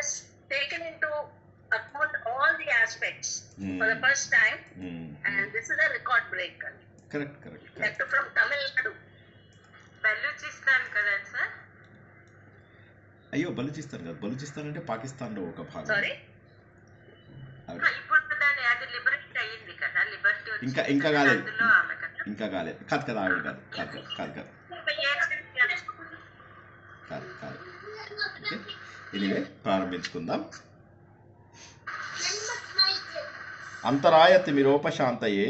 has taken into account all the aspects for the first time, and this is a record breaker. Correct. That from Tamil Nadu. Balochistan కదా sir? అయ్యో, బలూచిస్తాన్ కాదు, బలూచిస్తాన్ అంటే పాకిస్తాన్లో ఒక భాగం. Sorry, ఇప్పుడు దాని అది లిబరేట్ అయ్యింది కదా, లిబర్టీ ఇంకా కాలేదు, అందులో ఆమె కదా. ఇంకా కాలేదు. కాదు ఆవిడ కాదు. Okay, anyway ప్రారంభించుకుందాం. అంతరాయతిమిరోపశాంతయే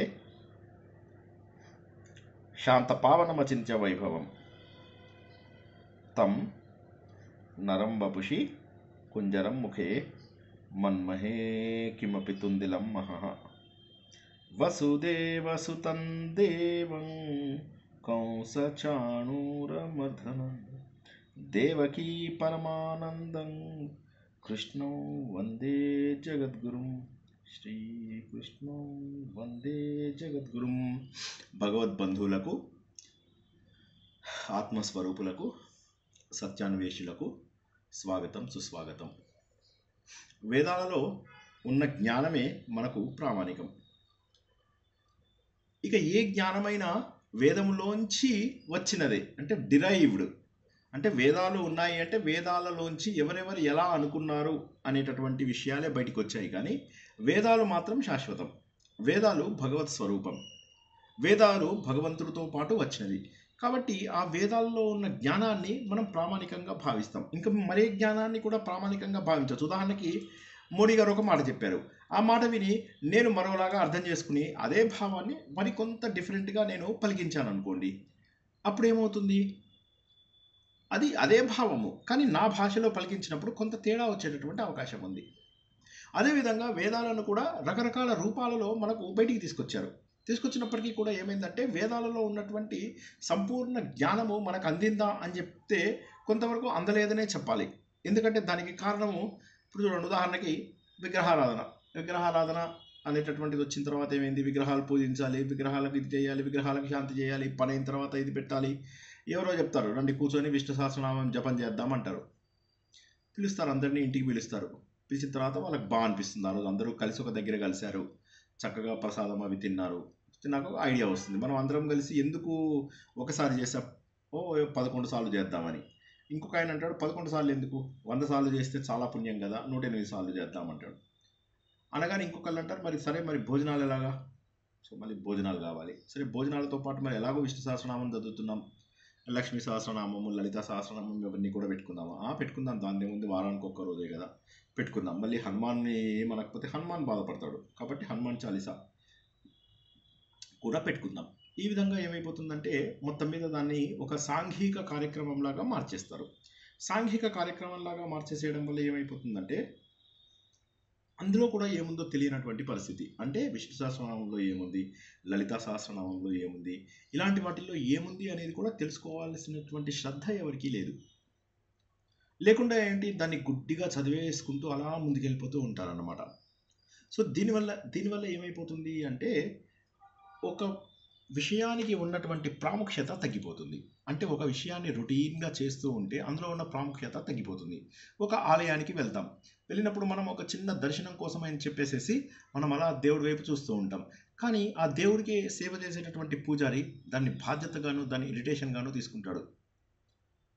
శాంత పావనమచింత్య వైభవం తం నరం వపుషి కుంజరం ముఖే మన్మహే కిమపి తుందిలం మహః వసుదేవసుతం దేవం కంసచాణూరమర్దనం దేవకీ పరమానందం కృష్ణం వందే జగద్గురుం శ్రీకృష్ణం వందే జగద్గురుం. భగవద్బంధువులకు, ఆత్మస్వరూపులకు, సత్యాన్వేషులకు స్వాగతం, సుస్వాగతం. వేదాలలో ఉన్న జ్ఞానమే మనకు ప్రామాణికం. ఇక ఏ జ్ఞానమైనా వేదములోంచి వచ్చినదే, అంటే డిరైవ్డ్. అంటే వేదాలు ఉన్నాయి అంటే వేదాలలోంచి ఎవరెవరు ఎలా అనుకున్నారు అనేటటువంటి విషయాలే బయటికి వచ్చాయి. కానీ వేదాలు మాత్రం శాశ్వతం. వేదాలు భగవత్ స్వరూపం. వేదాలు భగవంతుడితో పాటు వచ్చినది. కాబట్టి ఆ వేదాల్లో ఉన్న జ్ఞానాన్ని మనం ప్రామాణికంగా భావిస్తాం. ఇంకా మరే జ్ఞానాన్ని కూడా ప్రామాణికంగా భావించవచ్చు. ఉదాహరణకి మోడీ గారు ఒక మాట చెప్పారు. ఆ మాట విని నేను మరోలాగా అర్థం చేసుకుని అదే భావాన్ని మరికొంత డిఫరెంట్గా నేను పలికించాను అనుకోండి, అప్పుడు ఏమవుతుంది? అది అదే భావము, కానీ నా భాషలో పలికించినప్పుడు కొంత తేడా వచ్చేటటువంటి అవకాశం ఉంది. అదేవిధంగా వేదాలను కూడా రకరకాల రూపాలలో మనకు బయటికి తీసుకొచ్చినప్పటికీ కూడా ఏమైందంటే వేదాలలో ఉన్నటువంటి సంపూర్ణ జ్ఞానము మనకు అందిందా అని చెప్తే కొంతవరకు అందలేదనే చెప్పాలి. ఎందుకంటే దానికి కారణము, ఇప్పుడు చూడండి, ఉదాహరణకి విగ్రహారాధన అనేటటువంటిది వచ్చిన తర్వాత ఏమైంది? విగ్రహాలు పూజించాలి, విగ్రహాలకు ఇది చేయాలి, విగ్రహాలకు శాంతి చేయాలి, పని అయిన తర్వాత ఇది పెట్టాలి. ఎవరో చెప్తారు, రండి కూర్చొని విష్ణు సహస్రనామం జపం చేద్దామంటారు. పిలుస్తారు, అందరినీ ఇంటికి పిలుస్తారు. పిలిచిన తర్వాత వాళ్ళకి బాగా అనిపిస్తుంది. ఆ రోజు అందరూ కలిసి ఒక దగ్గర కలిశారు, చక్కగా ప్రసాదం అవి తిన్నారు. నాకు ఐడియా వస్తుంది, మనం అందరం కలిసి ఎందుకు ఒకసారి చేసాం, 11 సార్లు చేద్దామని. ఇంకొక ఆయన అంటాడు, 11 సార్లు ఎందుకు, 100 సార్లు చేస్తే చాలా పుణ్యం కదా, 108 సార్లు చేద్దామంటాడు. అనగానే ఇంకొకళ్ళు అంటారు, మరి భోజనాలు ఎలాగా? సో మళ్ళీ భోజనాలు కావాలి. సరే, భోజనాలతో పాటు మరి ఎలాగో విష్ణు సహస్రనామం చదువుతున్నాం, లక్ష్మీ సహస్రనామము, లలిత సహస్రనామం ఇవన్నీ కూడా పెట్టుకుందామా? పెట్టుకుందాం, దాని ముందు వారానికి ఒక్క రోజే కదా పెట్టుకుందాం. మళ్ళీ హనుమాన్ని మనకపోతే హనుమాన్ బాధపడతాడు, కాబట్టి హనుమాన్ చాలీసా కూడా పెట్టుకుందాం. ఈ విధంగా ఏమైపోతుందంటే మొత్తం మీద దాన్ని ఒక సాంఘిక కార్యక్రమంలాగా మార్చేస్తారు. సాంఘిక కార్యక్రమంలాగా మార్చేసేయడం వల్ల ఏమైపోతుందంటే అందులో కూడా ఏముందో తెలియనటువంటి పరిస్థితి. అంటే విష్ణు సహస్రనామంలో ఏముంది, లలితా సహస్రనామంలో ఏముంది, ఇలాంటి వాటిల్లో ఏముంది అనేది కూడా తెలుసుకోవాల్సినటువంటి శ్రద్ధ ఎవరికీ లేదు. లేకుండా ఏంటి, దాన్ని గుడ్డిగా చదివేసుకుంటూ అలా ముందుకెళ్ళిపోతూ ఉంటారన్నమాట. సో దీనివల్ల ఏమైపోతుంది అంటే ఒక విషయానికి ఉన్నటువంటి ప్రాముఖ్యత తగ్గిపోతుంది. అంటే ఒక విషయాన్ని రొటీన్గా చేస్తూ ఉంటే అందులో ఉన్న ప్రాముఖ్యత తగ్గిపోతుంది. ఒక ఆలయానికి వెళ్ళినప్పుడు మనం ఒక చిన్న దర్శనం కోసం అని చెప్పేసేసి మనం అలా దేవుడి వైపు చూస్తూ ఉంటాం. కానీ ఆ దేవుడికి సేవ చేసేటటువంటి పూజారి దాన్ని బాధ్యతగాను, దాన్ని ఇరిటేషన్గాను తీసుకుంటాడు.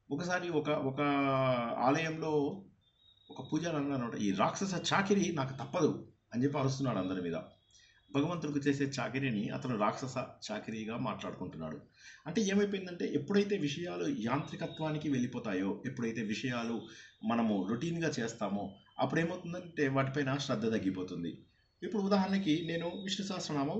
ఒకసారి ఒక ఆలయంలో ఒక పూజారి అన్నాడు, ఈ రాక్షస చాకిరి నాకు తప్పదు అని చెప్పి అరుస్తున్నాడు అందరి మీద. భగవంతుడికి చేసే చాకిరీని అతను రాక్షస చాకిరీగా మాట్లాడుకుంటున్నాడు. అంటే ఏమైపోయిందంటే ఎప్పుడైతే విషయాలు యాంత్రికత్వానికి వెళ్ళిపోతాయో, ఎప్పుడైతే విషయాలు మనము రొటీన్గా చేస్తామో అప్పుడు ఏమవుతుందంటే వాటిపైన శ్రద్ధ తగ్గిపోతుంది. ఇప్పుడు ఉదాహరణకి నేను విష్ణు సహస్రనామం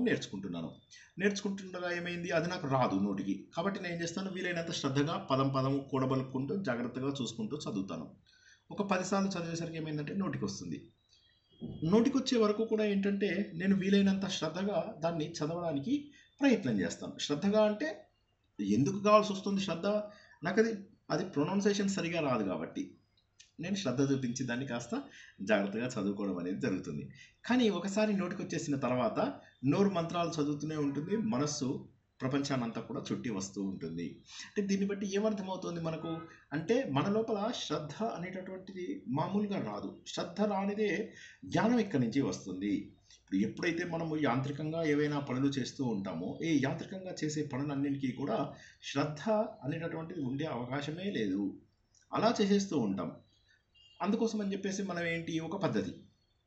నేర్చుకుంటుండగా ఏమైంది, అది నాకు రాదు నోటికి. కాబట్టి నేను ఏం చేస్తాను, వీలైనంత శ్రద్ధగా పదం కూడబలుపుకుంటూ జాగ్రత్తగా చూసుకుంటూ చదువుతాను. ఒక 10 సార్లు చదివేసరికి ఏమైందంటే నోటికి వస్తుంది. నోటికి వచ్చే వరకు కూడా ఏంటంటే నేను వీలైనంత శ్రద్ధగా దాన్ని చదవడానికి ప్రయత్నం చేస్తాను. శ్రద్ధగా అంటే ఎందుకు కావాల్సి వస్తుంది శ్రద్ధ, నాకు అది ప్రొనౌన్సియేషన్ సరిగా రాదు కాబట్టి నేను శ్రద్ధ చూపించి దాన్ని కాస్త జాగ్రత్తగా చదువుకోవడం అనేది జరుగుతుంది. కానీ ఒకసారి నోటికి వచ్చేసిన తర్వాత నోరు మంత్రాలు చదువుతూనే ఉంటుంది, మనస్సు ప్రపంచాన్ని అంతా కూడా చుట్టి వస్తూ ఉంటుంది. అంటే దీన్ని బట్టి ఏమర్థమవుతుంది మనకు అంటే మన లోపల శ్రద్ధ అనేటటువంటిది మామూలుగా రాదు. శ్రద్ధ రానిదే జ్ఞానం ఇక్కడి నుంచి వస్తుంది. ఇప్పుడు ఎప్పుడైతే మనము యాంత్రికంగా ఏవైనా పనులు చేస్తూ ఉంటామో ఈ యాంత్రికంగా చేసే పనులన్నింటికీ కూడా శ్రద్ధ అనేటటువంటిది ఉండే అవకాశమే లేదు. అలా చేసేస్తూ ఉంటాం. అందుకోసం అని చెప్పేసి మనం ఏంటి ఒక పద్ధతి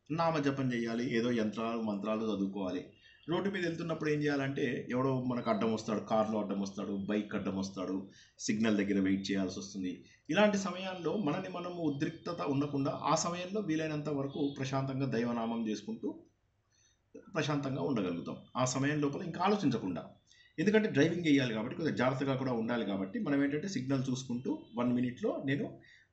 నామజపం చేయాలి, ఏదో యంత్రాలు మంత్రాలు చదువుకోవాలి. రోడ్డు మీద వెళ్తున్నప్పుడు ఏం చేయాలంటే ఎవడో మనకు అడ్డం వస్తాడు, కార్లో అడ్డం వస్తాడు, బైక్ అడ్డం వస్తాడు, సిగ్నల్ దగ్గర వెయిట్ చేయాల్సి వస్తుంది. ఇలాంటి సమయాల్లో మనము ఉద్రిక్తత ఉండకుండా ఆ సమయంలో వీలైనంత వరకు ప్రశాంతంగా దైవనామం చేసుకుంటూ ప్రశాంతంగా ఉండగలుగుతాం. ఆ సమయం లోపల ఇంకా ఆలోచించకుండా, ఎందుకంటే డ్రైవింగ్ చేయాలి కాబట్టి కొద్దిగా జాగ్రత్తగా కూడా ఉండాలి కాబట్టి మనం ఏంటంటే సిగ్నల్ చూసుకుంటూ 1 minute నేను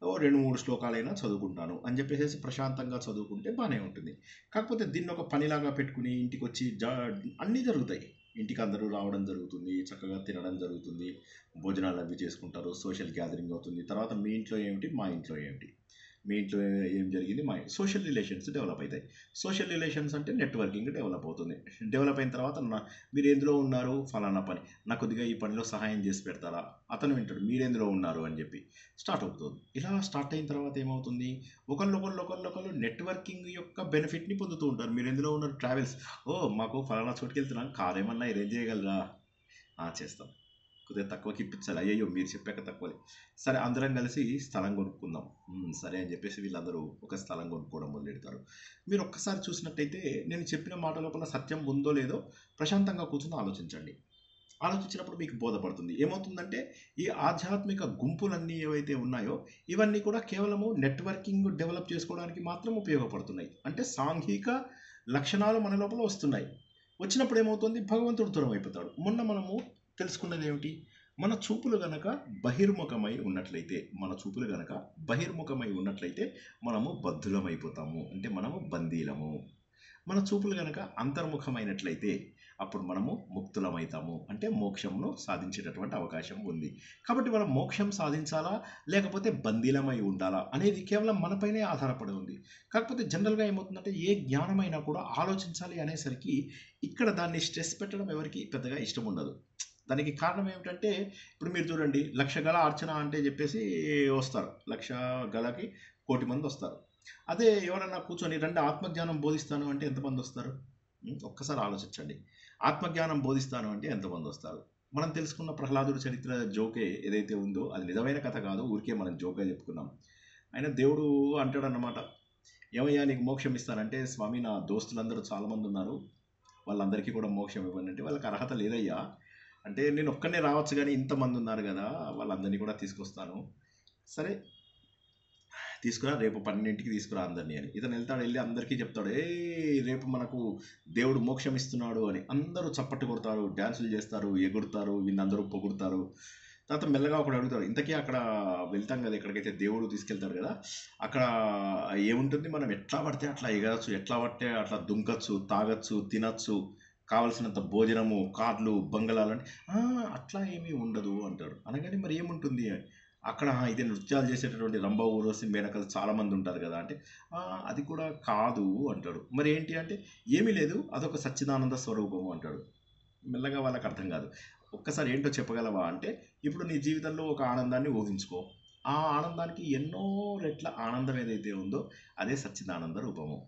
2-3 శ్లోకాలైనా చదువుకుంటాను అని చెప్పేసి ప్రశాంతంగా చదువుకుంటే బాగానే ఉంటుంది. కాకపోతే దీన్ని ఒక పనిలాగా పెట్టుకుని ఇంటికి వచ్చి అన్నీ జరుగుతాయి. ఇంటికి అందరూ రావడం జరుగుతుంది, చక్కగా తినడం జరుగుతుంది, భోజనాలు అవి చేసుకుంటారు, సోషల్ గ్యాదరింగ్ అవుతుంది. తర్వాత మీ ఇంట్లో ఏమిటి, మా ఇంట్లో ఏమిటి, మీ ఇంట్లో ఏం జరిగింది, మా సోషల్ రిలేషన్స్ డెవలప్ అవుతాయి. సోషల్ రిలేషన్స్ అంటే నెట్వర్కింగ్ డెవలప్ అవుతుంది. డెవలప్ అయిన తర్వాత మీరు ఎందులో ఉన్నారు, ఫలానా పని, నాకు కొద్దిగా ఈ పనిలో సహాయం చేసి పెడతారా, అతను వింటాడు మీరు ఎందులో ఉన్నారు అని చెప్పి స్టార్ట్ అవుతుంది. ఇలా స్టార్ట్ అయిన తర్వాత ఏమవుతుంది, ఒకళ్ళు నెట్వర్కింగ్ యొక్క బెనిఫిట్ని పొందుతూ ఉంటారు. మీరు ఎందులో ఉన్నారు, ట్రావెల్స్, మాకు ఫలానా చోటుకి వెళ్తున్నాం, కార్ ఏమన్నా అరేంజ్ చేయగలరా, చేస్తాం, కొద్దిగా తక్కువకి ఇప్పించాలి, అయ్యో మీరు చెప్పాక తక్కువలే, సరే అందరం కలిసి స్థలం కొనుక్కుందాం, సరే అని చెప్పేసి వీళ్ళందరూ ఒక స్థలం కొనుక్కోవడం మొదలెడతారు. మీరు ఒక్కసారి చూసినట్టయితే నేను చెప్పిన మాట లోపల సత్యం ఉందో లేదో ప్రశాంతంగా కూర్చొని ఆలోచించండి. ఆలోచించినప్పుడు మీకు బోధపడుతుంది. ఏమవుతుందంటే ఈ ఆధ్యాత్మిక గుంపులన్నీ ఏవైతే ఉన్నాయో ఇవన్నీ కూడా కేవలము నెట్వర్కింగ్ డెవలప్ చేసుకోవడానికి మాత్రం ఉపయోగపడుతున్నాయి. అంటే సాంఘిక లక్షణాలు మన లోపల వస్తున్నాయి. వచ్చినప్పుడు ఏమవుతుంది, భగవంతుడు దూరం అయిపోతాడు. మొన్న మనము తెలుసుకున్నది ఏమిటి, మన చూపులు గనక బహిర్ముఖమై ఉన్నట్లయితే మనము బద్ధులమైపోతాము, అంటే మనము బందీలము. మన చూపులు గనక అంతర్ముఖమైనట్లయితే అప్పుడు మనము ముక్తులమవుతాము, అంటే మోక్షమును సాధించేటటువంటి అవకాశం ఉంది. కాబట్టి మనం మోక్షం సాధించాలా లేకపోతే బందీలమై ఉండాలా అనేది కేవలం మనపైనే ఆధారపడి ఉంది. కాకపోతే జనరల్గా ఏమవుతుందంటే ఏ జ్ఞానమైనా కూడా ఆలోచించాలి అనేసరికి ఇక్కడ దాన్ని స్ట్రెస్ పెట్టడం ఎవరికి పెద్దగా ఇష్టం ఉండదు. దానికి కారణం ఏమిటంటే ఇప్పుడు మీరు చూడండి, 1,00,000 గల అర్చన అంటే చెప్పేసి వస్తారు, 1,00,000 గలకి 1,00,000 మంది వస్తారు. అదే ఎవరన్నా కూర్చొని రండి ఆత్మజ్ఞానం బోధిస్తాను అంటే ఎంతమంది వస్తారు? ఒక్కసారి ఆలోచించండి. ఆత్మజ్ఞానం బోధిస్తాను అంటే ఎంతమంది వస్తారు? మనం తెలుసుకున్న ప్రహ్లాదుడి చరిత్ర జోకే ఏదైతే ఉందో అది నిజమైన కథ కాదు, ఊరికే మనం జోక్గా చెప్పుకున్నాం. ఆయన దేవుడు అంటాడన్నమాట, ఏమయ్యా నీకు మోక్షం ఇస్తానంటే, స్వామి నా దోస్తులందరూ చాలామంది ఉన్నారు, వాళ్ళందరికీ కూడా మోక్షం ఇవ్వండి అంటే వాళ్ళకి అర్హత లేదయ్యా, అంటే నేను ఒక్కనే రావచ్చు కానీ ఇంతమంది ఉన్నారు కదా వాళ్ళందరినీ కూడా తీసుకొస్తాను, సరే తీసుకురా, రేపు 12ంటికి తీసుకురా అందరినీ అని. ఇతను వెళ్ళి అందరికీ చెప్తాడు, రేపు మనకు దేవుడు మోక్షం ఇస్తున్నాడు అని. అందరూ చప్పట్టు కొడతారు, డ్యాన్సులు చేస్తారు, ఎగురుతారు, వీళ్ళందరూ పొగుడుతారు. తర్వాత మెల్లగా ఒకడు అడుగుతాడు, ఇంతకీ అక్కడ వెళ్తాం కదా ఎక్కడికైతే దేవుడు తీసుకెళ్తాడు కదా, అక్కడ ఏముంటుంది, మనం ఎట్లా పడితే అట్లా ఎగరచ్చు, ఎట్లా పడితే అట్లా దుంకచ్చు, తాగచ్చు, తినచ్చు, కావలసినంత భోజనము, కార్లు, బంగళాలు అంటే అట్లా ఏమీ ఉండదు అంటాడు. అనగానే మరి ఏముంటుంది అక్కడ, ఇదే నృత్యాలు చేసేటటువంటి రంభ ఊర్వశి మేనకలు చాలామంది ఉంటారు కదా అంటే అది కూడా కాదు అంటాడు. మరి ఏంటి అంటే ఏమీ లేదు, అదొక సచ్చిదానంద స్వరూపము అంటాడు. మెల్లగా వాళ్ళకి అర్థం కాదు. ఒక్కసారి ఏంటో చెప్పగలవా అంటే, ఇప్పుడు నీ జీవితంలో ఒక ఆనందాన్ని ఊహించుకో, ఆ ఆనందానికి ఎన్నో రెట్ల ఆనందం ఏదైతే ఉందో అదే సచ్చిదానంద రూపము.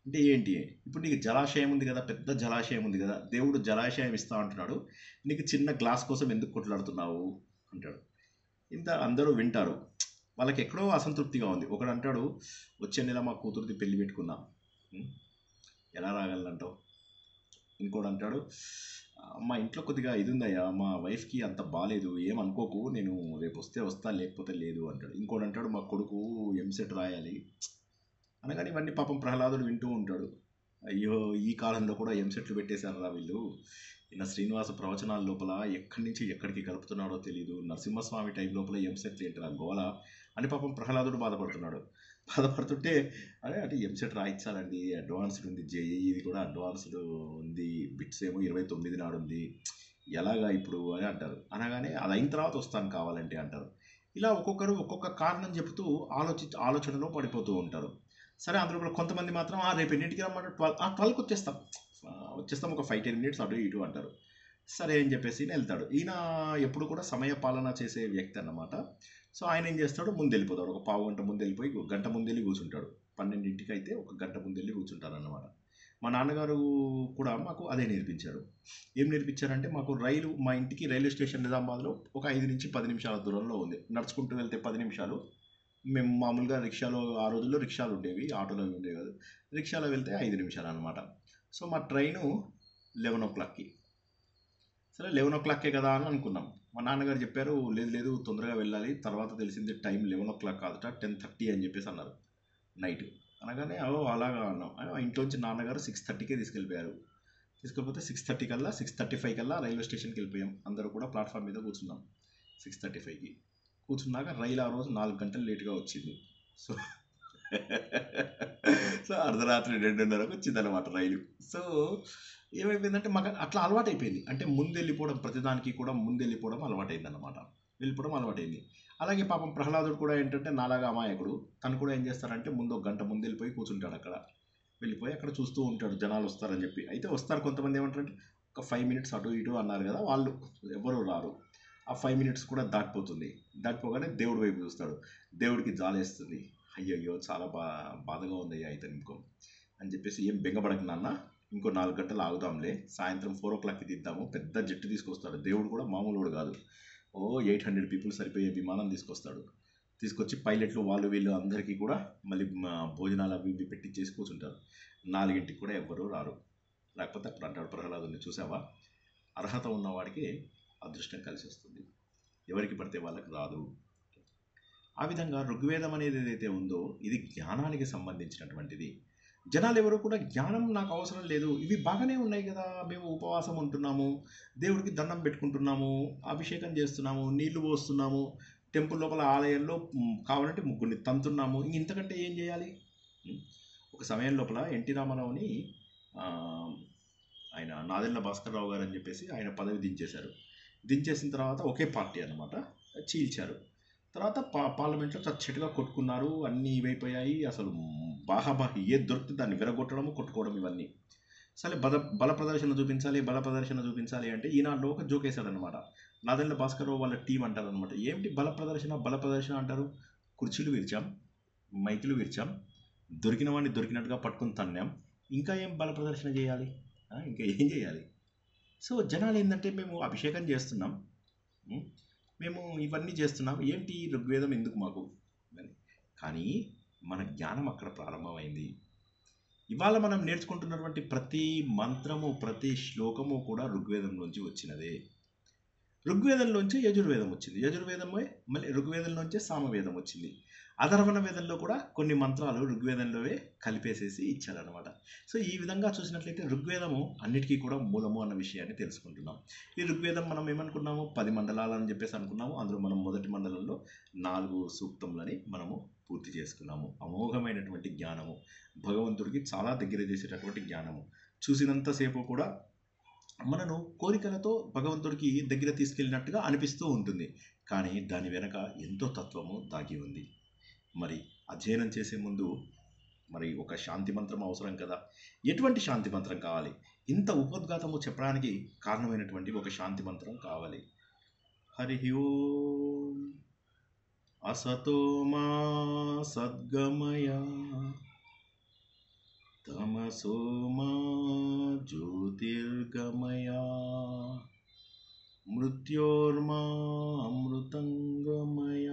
అంటే ఏంటి, ఇప్పుడు నీకు జలాశయం ఉంది కదా, పెద్ద జలాశయం ఉంది కదా, దేవుడు జలాశయం ఇస్తా అంటున్నాడు, నీకు చిన్న గ్లాస్ కోసం ఎందుకు కొట్లాడుతున్నావు అంటాడు. ఇంత అందరూ వింటారు, వాళ్ళకి ఎక్కడో అసంతృప్తిగా ఉంది. ఒకడు అంటాడు, వచ్చే నెల మా కూతురిది పెళ్లి పెట్టుకుందాం, ఎలా రాగలంటావు? ఇంకోటి అంటాడు, మా ఇంట్లో కొద్దిగా ఇది ఉందయ్యా, మా వైఫ్కి అంత బాగాలేదు, ఏమనుకోకు, నేను రేపు వస్తే వస్తా లేకపోతే లేదు అంటాడు. ఇంకోటి అంటాడు, మా కొడుకు ఎంసెట్ రాయాలి అనగానే ఇవన్నీ పాపం ప్రహ్లాదుడు వింటూ ఉంటాడు. అయ్యో ఈ కాలంలో కూడా ఎంసెట్లు పెట్టేశారు రా వీళ్ళు, ఈయన శ్రీనివాస ప్రవచనాల లోపల ఎక్కడి నుంచి ఎక్కడికి కలుపుతున్నాడో తెలియదు, నరసింహస్వామి టైం లోపల ఎంసెట్లు ఏంటి గోల అని పాపం ప్రహ్లాదుడు బాధపడుతుంటే అంటే ఎంసెట్ రాయించాలండి, అడ్వాన్స్డ్ ఉంది, జేఈది కూడా అడ్వాన్స్డ్ ఉంది, బిట్స్ ఏమో 29 నాడు ఉంది, ఎలాగా ఇప్పుడు అని అంటారు. అనగానే అది అయిన తర్వాత వస్తాను కావాలంటే అంటారు. ఇలా ఒక్కొక్కరు ఒక్కొక్క కారణం చెబుతూ ఆలోచనలో పడిపోతూ ఉంటారు. సరే అందులో కూడా కొంతమంది మాత్రం రేపు ఎన్నింటికి రమ్మంటారు, 12కి వచ్చేస్తాం ఒక 5-10 minutes అటు ఇటు అంటారు. సరే అని చెప్పేసి వెళ్తాడు. ఈయన ఎప్పుడు కూడా సమయ పాలన చేసే వ్యక్తి అన్నమాట. సో ఆయన ఏం చేస్తాడు, ముందు వెళ్ళిపోతాడు. ఒక పావు గంట ముందు వెళ్ళిపోయి గంట ముందు వెళ్ళి కూర్చుంటాడు. 12ంటికి అయితే ఒక గంట ముందు వెళ్ళి కూర్చుంటారు అన్నమాట. మా నాన్నగారు కూడా మాకు అదే నేర్పించారు. ఏం నేర్పించారంటే, మాకు మా ఇంటికి రైల్వే స్టేషన్ నిజామాబాద్లో ఒక 5 నుంచి 10 నిమిషాల దూరంలో ఉంది. నడుచుకుంటూ వెళ్తే 10 నిమిషాలు. మేము మామూలుగా రిక్షాలో, ఆ రోజుల్లో రిక్షాలు ఉండేవి, ఆటోలో ఉండేవి కాదు. రిక్షాలో వెళ్తే 5 నిమిషాలు అనమాట. సో మా ట్రైను 11 సరే 11 కదా అని అనుకున్నాం. మా నాన్నగారు చెప్పారు, లేదు లేదు తొందరగా వెళ్ళాలి, తర్వాత తెలిసింది టైం 11 కాదట 10:30 అని చెప్పేసి అన్నారు నైట్. అనగానే అలాగా అన్నాం. ఇంట్లోంచి నాన్నగారు 6:30కే తీసుకెళ్ళిపోయారు. తీసుకెళ్ళిపోతే 6:30 కల్లా 6:35 కల్లా రైల్వే స్టేషన్కి వెళ్ళిపోయాం. అందరూ కూడా ప్లాట్ఫామ్ మీద కూర్చున్నాం. 6:35కి కూర్చున్నాక రైలు ఆ రోజు 4 గంటలు లేట్గా వచ్చింది. సో సో అర్ధరాత్రి 2:30కు వచ్చిందనమాట రైలు. సో ఏమైపోయిందంటే మాకు అట్లా అలవాటు అయిపోయింది. అంటే ముందు వెళ్ళిపోవడం, ప్రతిదానికి కూడా ముందు వెళ్ళిపోవడం అలవాటైంది అనమాట. వెళ్ళిపోవడం అలవాటైంది. అలాగే పాపం ప్రహ్లాదుడు కూడా ఏంటంటే నాలాగా అమాయకుడు. తను కూడా ఏం చేస్తారంటే ముందు 1 గంట ముందు వెళ్ళిపోయి కూర్చుంటాడు. అక్కడ వెళ్ళిపోయి అక్కడ చూస్తూ ఉంటాడు జనాలు వస్తారని చెప్పి. అయితే వస్తారు, కొంతమంది ఏమంటారంటే ఒక 5 మినిట్స్ అటు ఇటు అన్నారు కదా, వాళ్ళు ఎవరు రారు. ఆ 5 మినిట్స్ కూడా దాటిపోతుంది. దాటిపోగానే దేవుడి వైపు చూస్తాడు. దేవుడికి జాలేస్తుంది. అయ్యయ్యో చాలా బాధగా ఉంది అయ్యా ఇతను ఇంకో అని చెప్పేసి, ఏం బెంగపడకు నాన్న, ఇంకో 4 గంటలు ఆగుదాంలే, సాయంత్రం 4 o'clockకి తీద్దాము. పెద్ద జట్టు తీసుకొస్తాడు. దేవుడు కూడా మామూలు కాదు. 800 పీపుల్ సరిపోయే విమానం తీసుకొస్తాడు. తీసుకొచ్చి పైలట్లు వాళ్ళు వీళ్ళు అందరికీ కూడా మళ్ళీ భోజనాలు అవి ఇవి పెట్టించేసి కూర్చుంటారు. 4ంటికి కూడా ఎవ్వరూ రారు. లేకపోతే అప్పుడు అంటాడు ప్రహ్లాదుని, చూసావా, అర్హత ఉన్నవాడికి అదృష్టం కలిసి వస్తుంది, ఎవరికి పడితే వాళ్ళకి రాదు. ఆ విధంగా ఋగ్వేదం అనేది ఏదైతే ఉందో ఇది జ్ఞానానికి సంబంధించినటువంటిది. జనాలు ఎవరు కూడా జ్ఞానం నాకు అవసరం లేదు, ఇవి బాగానే ఉన్నాయి కదా, మేము ఉపవాసం ఉంటున్నాము, దేవుడికి దండం పెట్టుకుంటున్నాము, అభిషేకం చేస్తున్నాము, నీళ్లు పోస్తున్నాము, టెంపుల్ లోపల ఆలయంలో కావాలంటే ముగ్గురిని తంతున్నాము, ఇంతకంటే ఏం చేయాలి? ఒక సమయం లోపల ఎన్టీ రామారావుని ఆయన నాదెళ్ల భాస్కర్ రావు గారు అని చెప్పేసి ఆయన పదవి దించేశారు. దించేసిన తర్వాత ఒకే పార్టీ అనమాట చీల్చారు. తర్వాత పార్లమెంట్లో చచ్చట్టుగా కొట్టుకున్నారు. అన్నీ ఇవైపోయాయి. అసలు బాహాబాహి ఏది దొరికితే దాన్ని విరగొట్టడము, కొట్టుకోవడం, ఇవన్నీ. సరే బల ప్రదర్శన చూపించాలి అంటే ఈనాడులో ఒక జోక్ వేశాడనమాట. నాదెళ్ల భాస్కర్ రావు వాళ్ళ టీం అంటారు అనమాట. ఏమిటి బల ప్రదర్శన అంటారు? కుర్చీలు విరిచాం, మైకులు విరిచాం, దొరికిన వాడిని దొరికినట్టుగా పట్టుకుని తన్నాం, ఇంకా ఏం బల ప్రదర్శన చేయాలి, ఇంకా ఏం చేయాలి? సో జనాలు ఏంటంటే, మేము అభిషేకం చేస్తున్నాం, మేము ఇవన్నీ చేస్తున్నాం, ఏంటి ఋగ్వేదం ఎందుకు మాకు అని. కానీ మన జ్ఞానం అక్కడ ప్రారంభమైంది. ఇవాళ మనం నేర్చుకుంటున్నటువంటి ప్రతి మంత్రము, ప్రతి శ్లోకము కూడా ఋగ్వేదంలోంచి వచ్చినదే. ఋగ్వేదంలోంచి యజుర్వేదం వచ్చింది, యజుర్వేదమే మళ్ళీ ఋగ్వేదంలోంచే సామవేదం వచ్చింది. అధర్వణ వేదంలో కూడా కొన్ని మంత్రాలు ఋగ్వేదంలోవే కలిపేసేసి ఇచ్చారనమాట. సో ఈ విధంగా చూసినట్లయితే ఋగ్వేదము అన్నిటికీ కూడా మూలము అన్న విషయాన్ని తెలుసుకుంటున్నాం. ఈ ఋగ్వేదం మనం ఏమనుకున్నాము, 10 మండలాలు అని చెప్పేసి అనుకున్నాము. అందులో మనం మొదటి మండలంలో 4 సూక్తములని మనము పూర్తి చేసుకున్నాము. అమోఘమైనటువంటి జ్ఞానము, భగవంతుడికి చాలా దగ్గర చేసేటటువంటి జ్ఞానము. చూసినంతసేపు కూడా మనను కోరికలతో భగవంతుడికి దగ్గర తీసుకెళ్ళినట్టుగా అనిపిస్తూ ఉంటుంది. కానీ దాని వెనక ఎంతో తత్వము దాగి ఉంది. మరి అధ్యయనం చేసే ముందు మరి ఒక శాంతి మంత్రం అవసరం కదా. ఎటువంటి శాంతి మంత్రం కావాలి? ఇంత ఉపోద్ఘాతము చెప్పడానికి కారణమైనటువంటి ఒక శాంతి మంత్రం కావాలి. హరి ఓం అసతో మా సద్గమయ తమసో మా జ్యోతిర్గమయ మృత్యోర్మా అమృతంగమయ.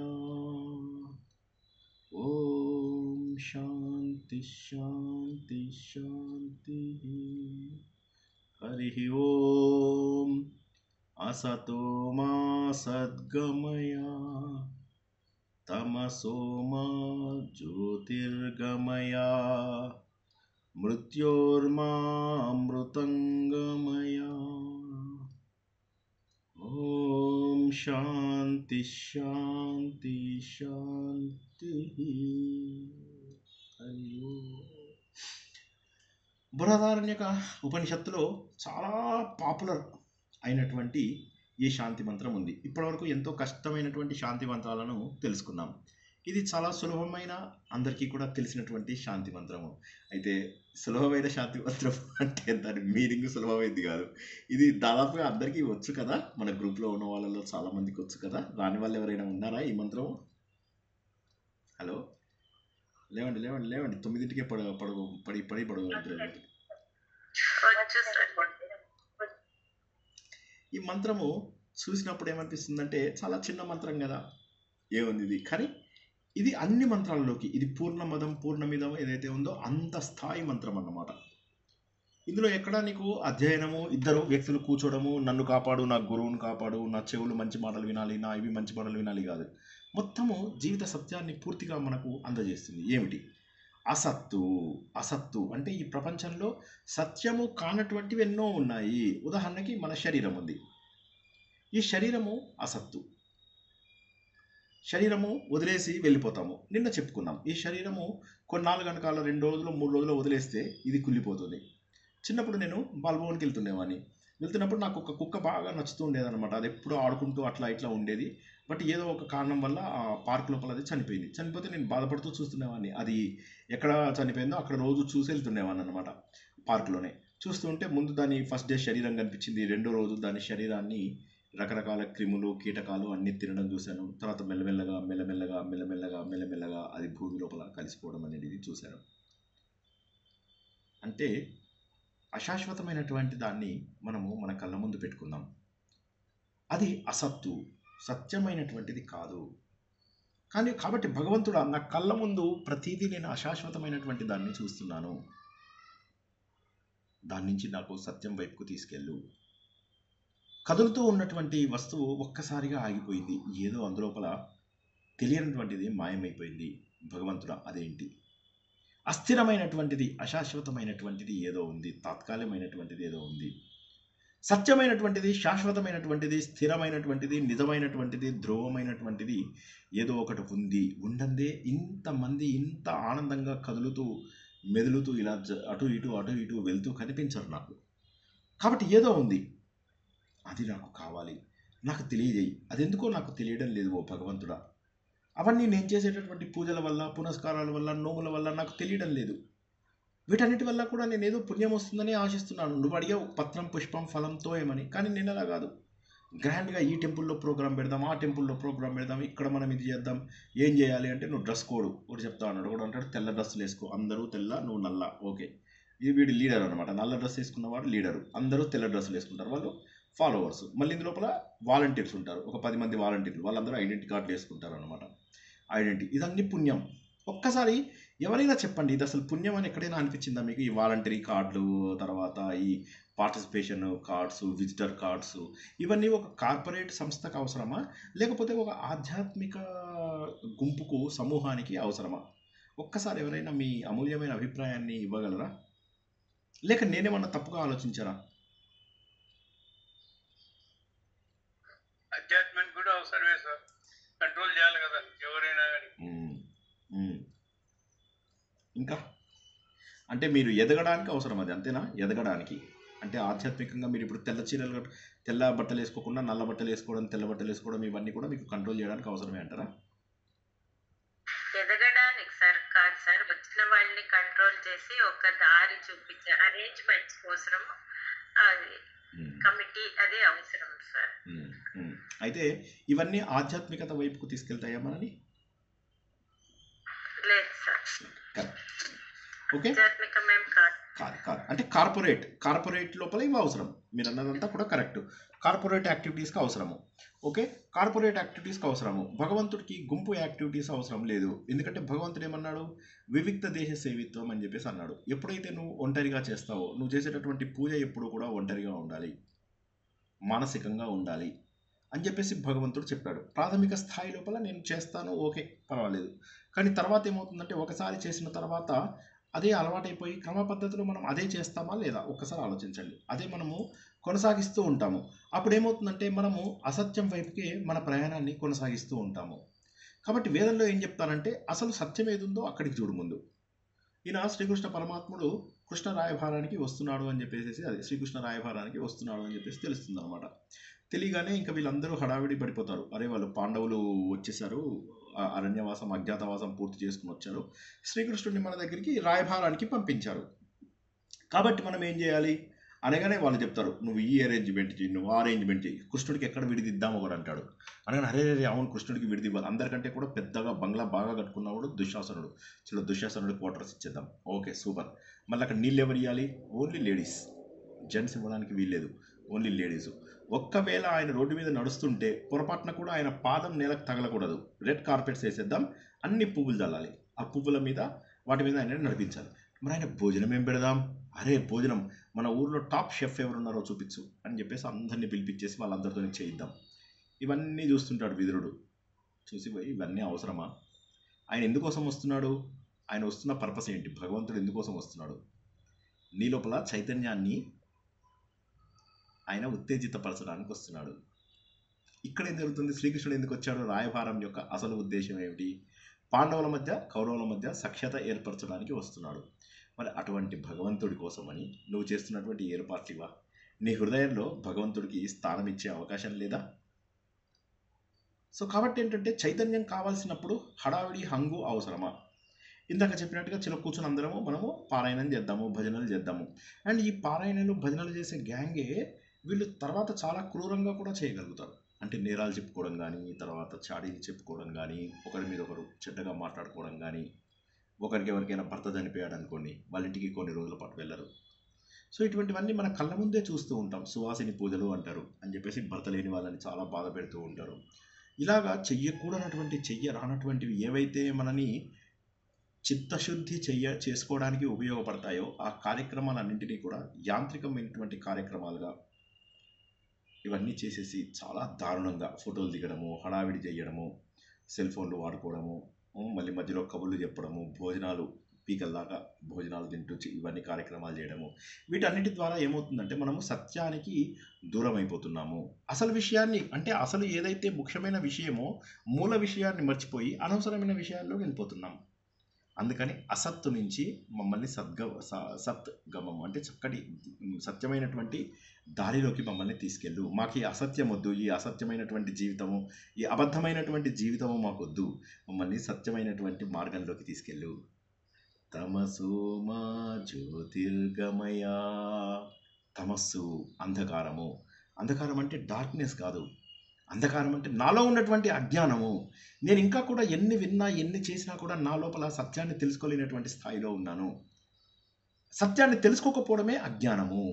ఓం శాంతి శాంతి శాంతి. హరి ఓం అసతో మా సద్గమయ తమసో మా జ్యోతిర్గమయ మృత్యోర్మా అమృతంగమయ. ఓం శాంతి శాంతి శాంతి. అయ్యో, బృహదారణ్యక ఉపనిషత్తులో చాలా పాపులర్ అయినటువంటి ఈ శాంతి మంత్రం ఉంది. ఇప్పటివరకు ఎంతో కష్టమైనటువంటి శాంతి మంత్రాలను తెలుసుకున్నాం. ఇది చాలా సులభమైన అందరికీ కూడా తెలిసినటువంటి శాంతి మంత్రము. అయితే సులభమైన శాంతి మంత్రం అంటే దాని మీనింగ్ సులభమైంది కాదు. ఇది దాదాపుగా అందరికీ వచ్చు కదా, మన గ్రూప్లో ఉన్న వాళ్ళలో చాలా మందికి వచ్చు కదా. రాని వాళ్ళు ఎవరైనా ఉన్నారా ఈ మంత్రం? హలో, లేవండి లేవండి లేవండి, 9ంటికే పడగ. ఈ మంత్రము చూసినప్పుడు ఏమనిపిస్తుందంటే చాలా చిన్న మంత్రం కదా, ఏముంది ఇది, కానీ ఇది అన్ని మంత్రాలలోకి, ఇది పూర్ణమదం పూర్ణమిదం ఏదైతే ఉందో అంత స్థాయి మంత్రం అన్నమాట. ఇందులో ఎక్కడా నీకు అధ్యయనము, ఇద్దరు వ్యక్తులు కూర్చోవడము, నన్ను కాపాడు, నా గురువును కాపాడు, నా చెవులు మంచి మాటలు వినాలి, నా ఇవి మంచి మాటలు వినాలి కాదు. మొత్తము జీవిత సత్యాన్ని పూర్తిగా మనకు అందజేస్తుంది. ఏమిటి? అసత్తు అంటే ఈ ప్రపంచంలో సత్యము కానటువంటివి ఎన్నో ఉన్నాయి. ఉదాహరణకి మన శరీరం ఉంది. ఈ శరీరము అసత్తు. శరీరము వదిలేసి వెళ్ళిపోతాము. నిన్న చెప్పుకున్నాం, ఈ శరీరము కొన్నాళ్ళు కనుక 2 రోజులు 3 రోజులు వదిలేస్తే ఇది కుళ్ళిపోతుంది. చిన్నప్పుడు నేను బాల్భవన్కి వెళ్తున్నప్పుడు నాకు ఒక కుక్క బాగా నచ్చుతూ ఉండేదన్నమాట. అది ఎప్పుడు ఆడుకుంటూ అట్లా ఇట్లా ఉండేది. బట్ ఏదో ఒక కారణం వల్ల ఆ పార్క్ లోపల అది చనిపోతే నేను బాధపడుతూ చూస్తుండేవాడిని. అది ఎక్కడ చనిపోయిందో అక్కడ రోజు చూసి వెళ్తుండేవాడిని అనమాట. పార్క్లోనే చూస్తుంటే ముందు దాని ఫస్ట్ డే శరీరం కనిపించింది. 2వ రోజు దాని శరీరాన్ని రకరకాల క్రిములు కీటకాలు అన్నీ తినడం చూశాను. తర్వాత మెల్లమెల్లగా అది భూమి లోపల కలిసిపోవడం అనేది చూశాను. అంటే అశాశ్వతమైనటువంటి దాన్ని మనము మన కళ్ళ ముందు పెట్టుకుందాం. అది అసత్తు, సత్యమైనటువంటిది కాదు. కాబట్టి భగవంతుడా, నా కళ్ళ ముందు ప్రతిదీ నేను అశాశ్వతమైనటువంటి దాన్ని చూస్తున్నాను, దాని నుంచి నాకు సత్యం వైపుకు తీసుకెళ్ళు. కదులుతూ ఉన్నటువంటి వస్తువు ఒక్కసారిగా ఆగిపోయింది. ఏదో అందులోపల తెలియనటువంటిది మాయమైపోయింది. భగవంతుడా, అదేంటి? అస్థిరమైనటువంటిది, అశాశ్వతమైనటువంటిది ఏదో ఉంది, తాత్కాలికమైనటువంటిది ఏదో ఉంది. సత్యమైనటువంటిది, శాశ్వతమైనటువంటిది, స్థిరమైనటువంటిది, నిజమైనటువంటిది, ధ్రువమైనటువంటిది ఏదో ఒకటి ఉంది. ఉండందే ఇంతమంది ఇంత ఆనందంగా కదులుతూ మెదులుతూ ఇలా అటు ఇటు వెళ్తూ కనిపించరు నాకు. కాబట్టి ఏదో ఉంది, అది నాకు కావాలి, నాకు తెలియజేయి. అదెందుకో నాకు తెలియడం లేదు ఓ భగవంతుడా. అవన్నీ నేను చేసేటటువంటి పూజల వల్ల, పునస్కారాల వల్ల, నోముల వల్ల నాకు తెలియడం లేదు. వీటన్నిటి వల్ల కూడా నేను ఏదో పుణ్యం వస్తుందని ఆశిస్తున్నాను. నువ్వు అడిగావు పత్రం పుష్పం ఫలంతో ఏమని, కానీ నేను అలా కాదు. గ్రాండ్గా ఈ టెంపుల్లో ప్రోగ్రామ్ పెడదాం, ఆ టెంపుల్లో ప్రోగ్రామ్ పెడదాం, ఇక్కడ మనం ఇది చేద్దాం. ఏం చేయాలి అంటే నువ్వు డ్రెస్ కోడ్ ఒకటి చెప్తా అన్నాడు. కూడా అంటాడు తెల్ల డ్రెస్సులు వేసుకో, అందరూ తెల్ల, నువ్వు నల్ల. ఓకే, ఇది వీడి లీడర్ అనమాట. నల్ల డ్రెస్ వేసుకున్నవాడు లీడరు, అందరూ తెల్ల డ్రెస్సులు వేసుకుంటారు, వాళ్ళు ఫాలోవర్స్. మళ్ళీ ఇందు లోపల వాలంటీర్స్ ఉంటారు, ఒక 10 మంది వాలంటీర్లు, వాళ్ళందరూ ఐడెంటిటీ కార్డులు వేసుకుంటారు అనమాట. ఇదన్నీ పుణ్యం. ఒక్కసారి ఎవరైనా చెప్పండి, ఇది అసలు పుణ్యం అని ఎక్కడైనా అనిపించిందా మీకు? ఈ వాలంటరీ కార్డులు, తర్వాత ఈ పార్టిసిపేషన్ కార్డ్స్, విజిటర్ కార్డ్స్, ఇవన్నీ ఒక కార్పొరేట్ సంస్థకు అవసరమా, లేకపోతే ఒక ఆధ్యాత్మిక గుంపుకు, సమూహానికి అవసరమా? ఒక్కసారి ఎవరైనా మీ అమూల్యమైన అభిప్రాయాన్ని ఇవ్వగలరా? లేక నేనేమన్నా తప్పుగా ఆలోచించారా? అడ్జస్ట్మెంట్ కూడా అవసరమే సార్, కంట్రోల్ చేయాలి కదా ఎవరైనా కానీ. ఇంకా అంటే మీరు ఎదగడానికి అవసరం అది, అంతేనా? ఎదగడానికి అంటే ఆధ్యాత్మికంగా మీరు ఇప్పుడు తెల్ల బట్టలు వేసుకోకుండా నల్ల బట్టలు వేసుకోవడం, తెల్ల బట్టలు వేసుకోవడం, ఇవన్నీ కూడా మీకు కంట్రోల్ చేయడానికి అవసరమే అంటారా? ఎదగడానికి సార్ కాదు సార్, వచ్చిన వాళ్ళని కంట్రోల్ చేసి ఒక దారి చూపించే అరేంజ్మెంట్స్ కోసం అది కమిటీ అదే అవసరం సార్. అయితే ఇవన్నీ ఆధ్యాత్మికత వైపుకు తీసుకెళ్తాయా మనని? లేదు సార్, ఓకే, కాదు. అంటే కార్పొరేట్ లోపల ఇవి అవసరం. మీరు అన్నదంతా కూడా కరెక్ట్. కార్పొరేట్ యాక్టివిటీస్కి అవసరము. ఓకే, కార్పొరేట్ యాక్టివిటీస్కి అవసరము. భగవంతుడికి గుంపు యాక్టివిటీస్ అవసరం లేదు. ఎందుకంటే భగవంతుడు ఏమన్నాడు? వివిక్త దేశ సేవిత్వం అని చెప్పేసి అన్నాడు. ఎప్పుడైతే నువ్వు ఒంటరిగా చేస్తావో, నువ్వు చేసేటటువంటి పూజ ఎప్పుడు కూడా ఒంటరిగా ఉండాలి, మానసికంగా ఉండాలి అని చెప్పేసి భగవంతుడు చెప్పాడు. ప్రాథమిక స్థాయి లోపల నేను చేస్తాను, ఓకే, పర్వాలేదు. కానీ తర్వాత ఏమవుతుందంటే, ఒకసారి చేసిన తర్వాత అదే అలవాటైపోయి క్రమ పద్ధతిలో మనం అదే చేస్తామా లేదా ఒక్కసారి ఆలోచించండి. అదే మనము కొనసాగిస్తూ ఉంటాము. అప్పుడు ఏమవుతుందంటే మనము అసత్యం వైపుకే మన ప్రయాణాన్ని కొనసాగిస్తూ ఉంటాము. కాబట్టి వేదంలో ఏం చెప్తారంటే, అసలు సత్యం ఏదుందో అక్కడికి చూడు ముందు. ఈయన శ్రీకృష్ణ పరమాత్ముడు కృష్ణ రాయభారానికి వస్తున్నాడు అని చెప్పేసి, అదే శ్రీకృష్ణ రాయభారానికి వస్తున్నాడు అని చెప్పేసి తెలుస్తుంది అనమాట. తెలియగానే ఇంకా వీళ్ళందరూ హడావిడి పడిపోతారు. అరే వాళ్ళు పాండవులు వచ్చేసారు, అరణ్యవాసం అజ్ఞాతవాసం పూర్తి చేసుకుని వచ్చారు. శ్రీకృష్ణుడిని మన దగ్గరికి రాయభారానికి పంపించారు. కాబట్టి మనం ఏం చేయాలి అనగానే వాళ్ళు చెప్తారు, నువ్వు ఈ అరేంజ్మెంట్ చేయి, నువ్వు ఆ అరేంజ్మెంట్ చేయి, కృష్ణుడికి ఎక్కడ విడిదిద్దాం ఒకడు అంటాడు. అనగానే అరే అవును కృష్ణుడికి విడిదివ్వాలి, అందరికంటే కూడా పెద్దగా బంగ్లా బాగా కట్టుకున్నవాడు దుశ్శాసనుడు, చలో దుశ్శాసనుడు క్వార్టర్స్ ఇచ్చేద్దాం. Okay super. మళ్ళీ అక్కడ నీళ్ళు ఎవరు ఇవ్వాలి? ఓన్లీ లేడీస్, జెంట్స్ ఇవ్వడానికి వీల్లేదు, ఓన్లీ లేడీస్. ఒక్కవేళ ఆయన రోడ్డు మీద నడుస్తుంటే పొరపాటున కూడా ఆయన పాదం నేలకు తగలకూడదు, రెడ్ కార్పెట్స్ వేసేద్దాం, అన్ని పువ్వులు చల్లాలి, ఆ పువ్వుల మీద వాటి మీద ఆయన నడిపించాలి. మరి ఆయన భోజనం ఏం పెడదాం? అరే భోజనం మన ఊర్లో టాప్ షెఫ్ ఎవరున్నారో చూపించు అని చెప్పేసి అందరినీ పిలిపించేసి వాళ్ళందరితో చేయిద్దాం. ఇవన్నీ చూస్తుంటాడు విదురుడు. చూసి పోయి ఇవన్నీ అవసరమా? ఆయన ఎందుకోసం వస్తున్నాడు? ఆయన వస్తున్న పర్పస్ ఏంటి? భగవంతుడు ఎందుకోసం వస్తున్నాడు? నీ లోపల చైతన్యాన్ని ఆయన ఉత్తేజితపరచడానికి వస్తున్నాడు. ఇక్కడ ఏం జరుగుతుంది? శ్రీకృష్ణుడు ఎందుకు వచ్చాడు? రాయభారం యొక్క అసలు ఉద్దేశం ఏమిటి? పాండవుల మధ్య కౌరవుల మధ్య సఖ్యత ఏర్పరచడానికి వస్తున్నాడు. మరి అటువంటి భగవంతుడి కోసమని నువ్వు చేస్తున్నటువంటి ఏర్పాట్లు ఇవా? నీ హృదయంలో భగవంతుడికి స్థానం ఇచ్చే అవకాశం లేదా? సో కాబట్టి ఏంటంటే చైతన్యం కావాల్సినప్పుడు హడావిడి హంగు అవసరమా? ఇందాక చెప్పినట్టుగా చిన్న కూర్చొని అందరము మనము పారాయణం చేద్దాము, భజనలు చేద్దాము. అండ్ ఈ పారాయణలు భజనలు చేసే గ్యాంగే వీళ్ళు తర్వాత చాలా క్రూరంగా కూడా చేయగలుగుతారు. అంటే నేరాలు చెప్పుకోవడం కానీ, తర్వాత చాడీలు చెప్పుకోవడం కానీ, ఒకరి మీద ఒకరు చెడ్డగా మాట్లాడుకోవడం కానీ, ఒకరికి ఎవరికైనా భర్త చనిపోయాడు అనుకోండి, వాళ్ళ ఇంటికి కొన్ని రోజుల పాటు వెళ్ళరు. సో ఇటువంటివన్నీ మన కళ్ళ ముందే చూస్తూ ఉంటాం. సువాసిని పూజలు అంటారు అని చెప్పేసి భర్త లేని వాళ్ళని చాలా బాధ పెడుతూ ఉంటారు. ఇలాగా చెయ్యకూడనటువంటి రానటువంటివి ఏవైతే మనని చిత్తశుద్ధి చేసుకోవడానికి ఉపయోగపడతాయో ఆ కార్యక్రమాలన్నింటినీ కూడా యాంత్రికమైనటువంటి కార్యక్రమాలుగా ఇవన్నీ చేసేసి చాలా దారుణంగా ఫోటోలు దిగడము, హడావిడి చేయడము, సెల్ ఫోన్లు వాడుకోవడము, మళ్ళీ మధ్యలో కబుర్లు చెప్పడము, భోజనాలు పీకల్లాగా భోజనాలు తింటూ ఇవన్నీ కార్యక్రమాలు చేయడము, వీటన్నిటి ద్వారా ఏమవుతుందంటే మనము సత్యానికి దూరం అయిపోతున్నాము. అసలు విషయాన్ని అంటే అసలు ఏదైతే ముఖ్యమైన విషయమో మూల విషయాన్ని మర్చిపోయి అనవసరమైన విషయాల్లో వెళ్ళిపోతున్నాము. అందుకని అసత్తు నుంచి మమ్మల్ని సత్గమం అంటే చక్కటి సత్యమైనటువంటి దారిలోకి మమ్మల్ని తీసుకెళ్ళు. మాకు ఈ అసత్యం వద్దు, ఈ అసత్యమైనటువంటి జీవితము, ఈ అబద్ధమైనటువంటి జీవితము మాకొద్దు, మమ్మల్ని సత్యమైనటువంటి మార్గంలోకి తీసుకెళ్ళు. తమసు మా జ్యోతిర్గమయ. తమస్సు అంధకారము. అంధకారం అంటే డార్క్నెస్ కాదు, అంధకారం అంటే నాలో ఉన్నటువంటి అజ్ఞానము. నేను ఇంకా కూడా ఎన్ని విన్నా ఎన్ని చేసినా కూడా నా లోపల సత్యాన్ని తెలుసుకోలేనటువంటి స్థాయిలో ఉన్నాను. సత్యాన్ని తెలుసుకోకపోవడమే అజ్ఞానము.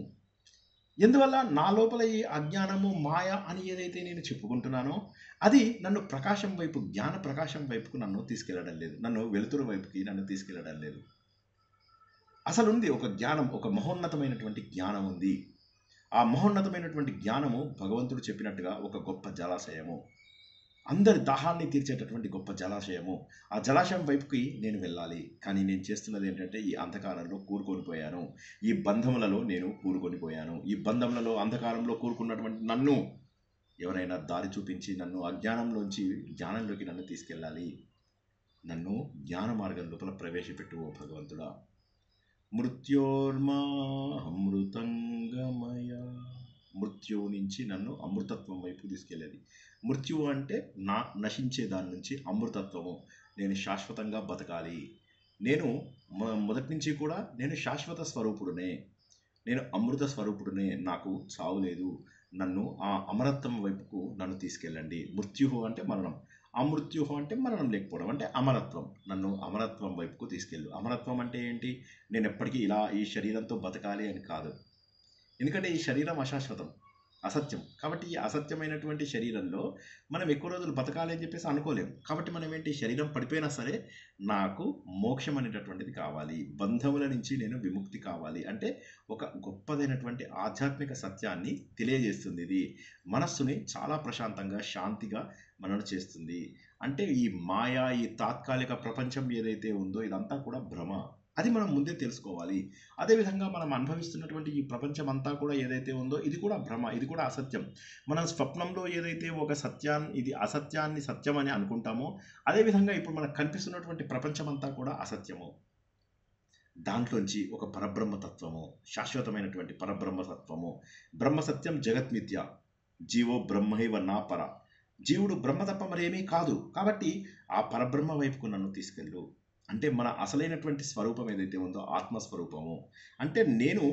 ఎందువల్ల నా లోపల ఈ అజ్ఞానము మాయ అని ఏదైతే నేను చెప్పుకుంటున్నానో అది నన్ను ప్రకాశం వైపు, జ్ఞాన ప్రకాశం వైపుకు నన్ను తీసుకెళ్ళడం లేదు, నన్ను వెలుతురు వైపుకి నన్ను తీసుకెళ్ళడం లేదు. అసలు ఉంది ఒక జ్ఞానం, ఒక మహోన్నతమైనటువంటి జ్ఞానం ఉంది. ఆ మహోన్నతమైనటువంటి జ్ఞానము భగవంతుడు చెప్పినట్టుగా ఒక గొప్ప జలాశయము, అందరి దాహాన్ని తీర్చేటటువంటి గొప్ప జలాశయము. ఆ జలాశయం వైపుకి నేను వెళ్ళాలి. కానీ నేను చేస్తున్నది ఏంటంటే ఈ అంధకారంలో కూరుకొని పోయాను, ఈ బంధములలో నేను కూరుకొని పోయాను. ఈ బంధములలో అంధకారంలో కూరుకున్నటువంటి నన్ను ఎవరైనా దారి చూపించి నన్ను అజ్ఞానంలోంచి జ్ఞానంలోకి నన్ను తీసుకెళ్ళాలి. నన్ను జ్ఞాన మార్గం లోపల ప్రవేశపెట్టు ఓ భగవంతుడా. మృత్యోర్మా అమృతంగమయ. మృత్యువు నుంచి నన్ను అమృతత్వం వైపు తీసుకెళ్ళేది. మృత్యువు అంటే నా నశించే దాని నుంచి అమృతత్వము. నేను శాశ్వతంగా బతకాలి. నేను మొదటి నుంచి కూడా నేను శాశ్వత స్వరూపుడునే, నేను అమృత స్వరూపుడునే, నాకు చావు లేదు. నన్ను ఆ అమరత్వం వైపుకు నన్ను తీసుకెళ్ళండి. మృత్యువు అంటే మరణం, అమృత్యుహు అంటే మరణం లేకపోవడం, అంటే అమరత్వం. నన్ను అమరత్వం వైపుకు తీసుకెళ్ళు. అమరత్వం అంటే ఏంటి? నేను ఎప్పటికీ ఇలా ఈ శరీరంతో బతకాలి అని కాదు. ఎందుకంటే ఈ శరీరం అశాశ్వతం, అసత్యం. కాబట్టి ఈ అసత్యమైనటువంటి శరీరంలో మనం ఎక్కువ రోజులు బతకాలి అని చెప్పేసి అనుకోలేము. కాబట్టి మనం ఏంటి, శరీరం పడిపోయినా సరే నాకు మోక్షం అనేటటువంటిది కావాలి, బంధముల నుంచి నేను విముక్తి కావాలి అంటే ఒక గొప్పదైనటువంటి ఆధ్యాత్మిక సత్యాన్ని తెలియజేస్తుంది. ఇది మనస్సుని చాలా ప్రశాంతంగా శాంతిగా మనను చేస్తుంది. అంటే ఈ మాయా, ఈ తాత్కాలిక ప్రపంచం ఏదైతే ఉందో ఇదంతా కూడా భ్రమ. అది మనం ముందే తెలుసుకోవాలి. అదేవిధంగా మనం అనుభవిస్తున్నటువంటి ఈ ప్రపంచం అంతా కూడా ఏదైతే ఉందో ఇది కూడా భ్రమ, ఇది కూడా అసత్యం. మనం స్వప్నంలో ఏదైతే ఒక సత్యాన్ని, ఇది అసత్యాన్ని సత్యం అని అనుకుంటామో అదేవిధంగా ఇప్పుడు మనకు కనిపిస్తున్నటువంటి ప్రపంచం అంతా కూడా అసత్యము. దాంట్లోంచి ఒక పరబ్రహ్మతత్వము, శాశ్వతమైనటువంటి పరబ్రహ్మతత్వము, బ్రహ్మసత్యం జగత్మిథ్య, జీవో బ్రహ్మైవ నా పర, జీవుడు బ్రహ్మ తప్ప మరేమీ కాదు. కాబట్టి ఆ పరబ్రహ్మ వైపుకు నన్ను తీసుకెళ్ళు. అంటే మన అసలైనటువంటి స్వరూపం ఏదైతే ఉందో ఆత్మస్వరూపము. అంటే నేను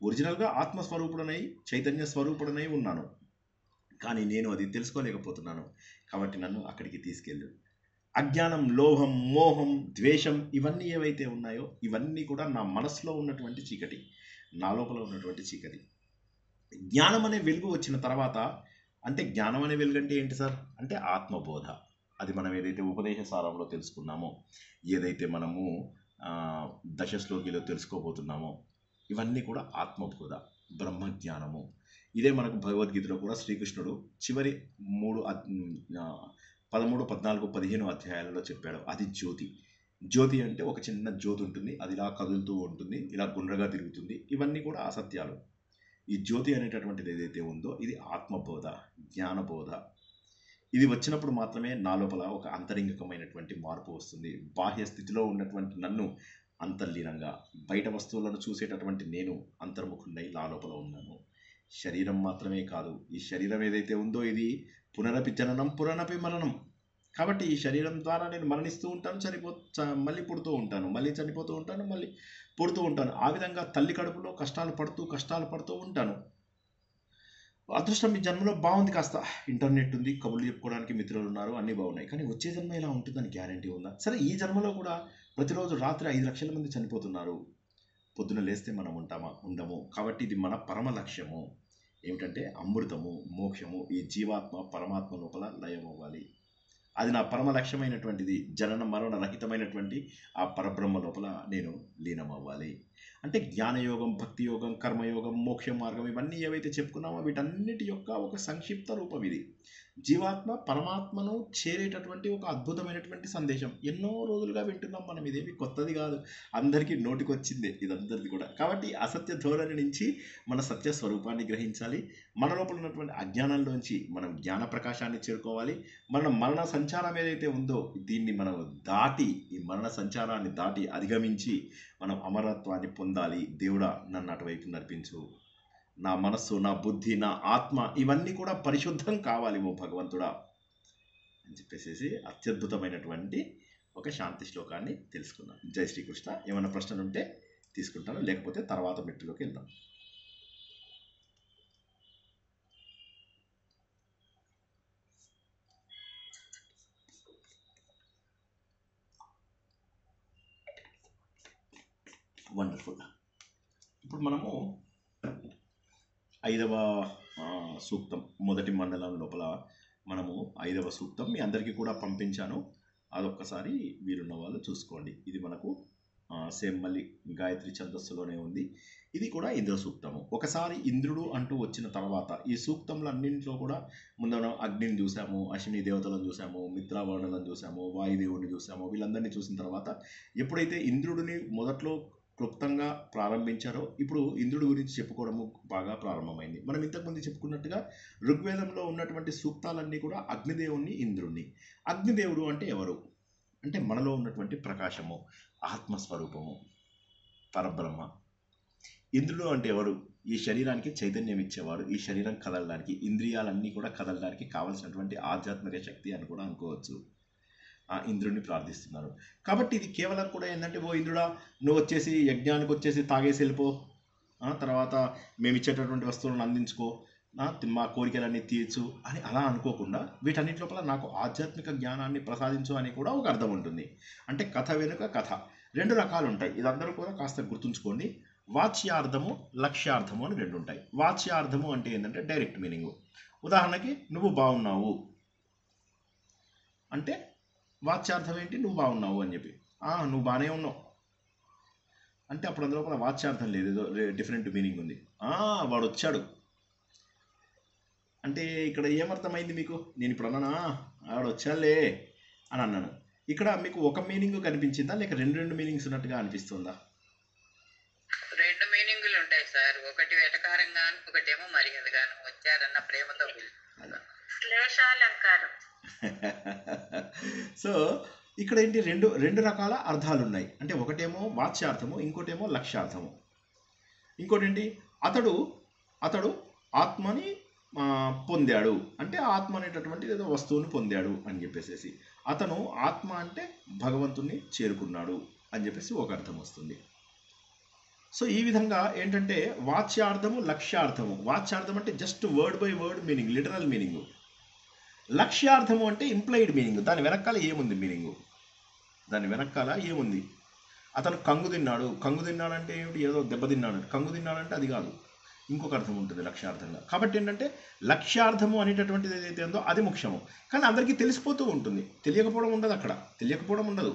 ఒరిజినల్గా ఆత్మస్వరూపుడనై చైతన్య స్వరూపుడనై ఉన్నాను, కానీ నేను అది తెలుసుకోలేకపోతున్నాను. కాబట్టి నన్ను అక్కడికి తీసుకెళ్ళు. అజ్ఞానం, లోభం, మోహం, ద్వేషం ఇవన్నీ ఏవైతే ఉన్నాయో ఇవన్నీ కూడా నా మనసులో ఉన్నటువంటి చీకటి, నా లోపల ఉన్నటువంటి చీకటి. జ్ఞానం అనే వెలుగు వచ్చిన తర్వాత, అంటే జ్ఞానం అనే వెలుగు అంటే ఏంటి సార్ అంటే ఆత్మబోధ. అది మనం ఏదైతే ఉపదేశ సారంలో తెలుసుకున్నామో, ఏదైతే మనము దశశ్లోకిలో తెలుసుకోబోతున్నామో ఇవన్నీ కూడా ఆత్మబోధ, బ్రహ్మజ్ఞానము. ఇదే మనకు భగవద్గీతలో కూడా శ్రీకృష్ణుడు చివరి 13, 14, 15 అధ్యాయాలలో చెప్పాడు. అది జ్యోతి. జ్యోతి అంటే ఒక చిన్న జ్యోతి ఉంటుంది, అది ఇలా కదులుతూ ఉంటుంది, ఇలా గుండ్రగా తిరుగుతుంది. ఇవన్నీ కూడా అసత్యాలు. ఈ జ్యోతి అనేటటువంటిది ఏదైతే ఉందో ఇది ఆత్మబోధ, జ్ఞానబోధ. ఇది వచ్చినప్పుడు మాత్రమే నా లోపల ఒక అంతరింగికమైనటువంటి మార్పు వస్తుంది. బాహ్య స్థితిలో ఉన్నటువంటి నన్ను అంతర్లీనంగా, బయట వస్తువులను చూసేటటువంటి నేను అంతర్ముఖుడై నా లోపల ఉన్నాను. శరీరం మాత్రమే కాదు, ఈ శరీరం ఏదైతే ఉందో ఇది పునరపి జననం పునరపి మరణం. కాబట్టి ఈ శరీరం ద్వారా నేను మరణిస్తూ ఉంటాను, మళ్ళీ పుడుతూ ఉంటాను, మళ్ళీ చనిపోతూ ఉంటాను, మళ్ళీ పుడుతూ ఉంటాను. ఆ విధంగా తల్లి కడుపులో కష్టాలు పడుతూ ఉంటాను. అదృష్టం ఈ జన్మలో బాగుంది, కాస్త ఇంటర్నెట్ ఉంది, కబుర్లు చెప్పుకోవడానికి మిత్రులు ఉన్నారు, అన్నీ బాగున్నాయి. కానీ వచ్చే జన్మ ఇలా ఉంటుందని గ్యారంటీ ఉందా? సరే, ఈ జన్మలో కూడా ప్రతిరోజు రాత్రి 5 లక్షల మంది చనిపోతున్నారు. పొద్దున లేస్తే మనం ఉండము. కాబట్టి ఇది మన పరమ లక్ష్యము ఏమిటంటే అమృతము, మోక్షము. ఈ జీవాత్మ పరమాత్మ లోపల లయం అవ్వాలి. అది నా పరమ లక్ష్యమైనటువంటిది. జనన మరణ రహితమైనటువంటి ఆ పరబ్రహ్మ లోపల నేను లీనమవ్వాలి. అంటే జ్ఞానయోగం, భక్తి యోగం, కర్మయోగం, మోక్ష మార్గం ఇవన్నీ ఏవైతే చెప్పుకున్నామో వీటన్నిటి యొక్క ఒక సంక్షిప్త రూపం ఇది. జీవాత్మ పరమాత్మను చేరేటటువంటి ఒక అద్భుతమైనటువంటి సందేశం. ఎన్నో రోజులుగా వింటున్నాం మనం, ఇదేమి కొత్తది కాదు, అందరికీ నోటికొచ్చిందే ఇదందరిది కూడా. కాబట్టి అసత్య ధోరణి నుంచి మన సత్య స్వరూపాన్ని గ్రహించాలి. మన లోపల ఉన్నటువంటి అజ్ఞానంలోంచి మనం జ్ఞాన ప్రకాశాన్ని చేరుకోవాలి. మరణ సంచారం ఏదైతే ఉందో దీన్ని మనం దాటి, ఈ మరణ సంచారాన్ని దాటి అధిగమించి మనం అమరత్వాన్ని పొందాలి. దేవుడా నన్ను అటువైపు నడిపించు. నా మనస్సు, నా బుద్ధి, నా ఆత్మ ఇవన్నీ కూడా పరిశుద్ధం కావాలి ఓ భగవంతుడా అని చెప్పేసి అత్యద్భుతమైనటువంటి ఒక శాంతి శ్లోకాన్ని తెలుసుకున్నాం. జై శ్రీకృష్ణ. ఏమైనా ప్రశ్నలు ఉంటే తీసుకుంటాను, లేకపోతే తర్వాత మెట్టులోకి వెళ్దాం. వండర్ఫుల్. ఇప్పుడు మనము 5వ సూక్తం, మొదటి మండలం లోపల మనము 5వ సూక్తం మీ అందరికీ కూడా పంపించాను. అదొక్కసారి వీరున్న వాళ్ళు చూసుకోండి. ఇది మనకు సేమ్ మళ్ళీ గాయత్రి ఛందస్సులోనే ఉంది. ఇది కూడా ఇంద్ర సూక్తము. ఒకసారి ఇంద్రుడు అంటూ వచ్చిన తర్వాత ఈ సూక్తములన్నింటిలో కూడా ముందు అగ్నిని చూసాము, అశ్విని దేవతలను చూసాము, మిత్రావర్ణులను చూసాము, వాయుదేవుని చూసాము. వీళ్ళందరినీ చూసిన తర్వాత ఎప్పుడైతే ఇంద్రుడిని మొదట్లో క్లుప్తంగా ప్రారంభించారో ఇప్పుడు ఇంద్రుడి గురించి చెప్పుకోవడము బాగా ప్రారంభమైంది. మనం ఇంతకుముందు చెప్పుకున్నట్టుగా ఋగ్వేదంలో ఉన్నటువంటి సూక్తాలన్నీ కూడా అగ్నిదేవుణ్ణి, ఇంద్రుణ్ణి. అగ్నిదేవుడు అంటే ఎవరు అంటే మనలో ఉన్నటువంటి ప్రకాశము, ఆత్మస్వరూపము, పరబ్రహ్మ. ఇంద్రుడు అంటే ఎవరు? ఈ శరీరానికి చైతన్యం ఇచ్చేవాడు. ఈ శరీరం కదలడానికి, ఇంద్రియాలన్నీ కూడా కదలడానికి కావలసినటువంటి ఆధ్యాత్మిక శక్తి అని కూడా అనుకోవచ్చు. ఆ ఇంద్రుడిని ప్రార్థిస్తున్నారు. కాబట్టి ఇది కేవలం కూడా ఏంటంటే, ఓ ఇంద్రుడా నువ్వు వచ్చేసి యజ్ఞానికి వచ్చేసి తాగేసి వెళ్ళిపో, తర్వాత మేము ఇచ్చేటటువంటి వస్తువులను అందించుకో, మా కోరికలన్నీ తీర్చు అని అలా అనుకోకుండా వీటన్నిటి లోపల నాకు ఆధ్యాత్మిక జ్ఞానాన్ని ప్రసాదించు అని కూడా ఒక అర్థం ఉంటుంది. అంటే కథ వెనుక కథ 2 రకాలు ఉంటాయి. ఇదందరూ కూడా కాస్త గుర్తుంచుకోండి. వాచ్యార్థము, లక్ష్యార్థము అని 2 ఉంటాయి. వాచ్యార్థము అంటే ఏంటంటే డైరెక్ట్ మీనింగ్. ఉదాహరణకి నువ్వు బాగున్నావు అంటే వాచ్యార్థం ఏంటి? నువ్వు బాగున్నావు అని చెప్పి. నువ్వు బాగానే ఉన్నావు అంటే అప్పుడు అందులో వాచ్యార్థం లేదు, ఏదో డిఫరెంట్ మీనింగ్ ఉంది. వాడు వచ్చాడు అంటే ఇక్కడ ఏమర్థమైంది మీకు? నేను ఇప్పుడు అన్నానా వాడు వచ్చాలే అని అన్నాను. ఇక్కడ మీకు ఒక మీనింగ్ కనిపించిందా, లేక 2 మీనింగ్స్ ఉన్నట్టుగా అనిపిస్తుందా? 2 మీనింగులు ఉంటాయి సార్. ఒకటి వెటకారంగాను, ఒకటేమో మర్యాదగాను. వచ్చారన్న ప్రేమతో శ్లేషాలంకారం. సో ఇక్కడ ఏంటి, రెండు రకాల అర్థాలు ఉన్నాయి. అంటే ఒకటేమో వాచ్యార్థము, ఇంకోటేమో లక్ష్యార్థము. ఇంకోటి ఏంటి, అతడు ఆత్మని పొందాడు అంటే ఆత్మ అనేటటువంటి ఏదో వస్తువుని పొందాడు అని చెప్పేసి, అతను ఆత్మ అంటే భగవంతుణ్ణి చేరుకున్నాడు అని చెప్పేసి ఒక అర్థం వస్తుంది. సో ఈ విధంగా ఏంటంటే వాచ్యార్థము లక్ష్యార్థము. వాచ్యార్థం అంటే just word by word meaning, literal meaning. లక్ష్యార్థము అంటే ఇంప్లైడ్ మీనింగ్, దాని వెనకాల ఏముంది మీనింగు, దాని వెనకాల ఏముంది. అతను కంగు తిన్నాడు, కంగు తిన్నాడంటే ఏమిటి, ఏదో దెబ్బ తిన్నాడు. కంగు తిన్నాడంటే అది కాదు, ఇంకొక అర్థం ఉంటుంది లక్ష్యార్థంగా. కాబట్టి ఏంటంటే లక్ష్యార్థము అనేటటువంటిది ఏదైతే ఉందో అది ముఖ్యము. కానీ అందరికీ తెలిసిపోతూ ఉంటుంది, తెలియకపోవడం ఉండదు. అక్కడ తెలియకపోవడం ఉండదు,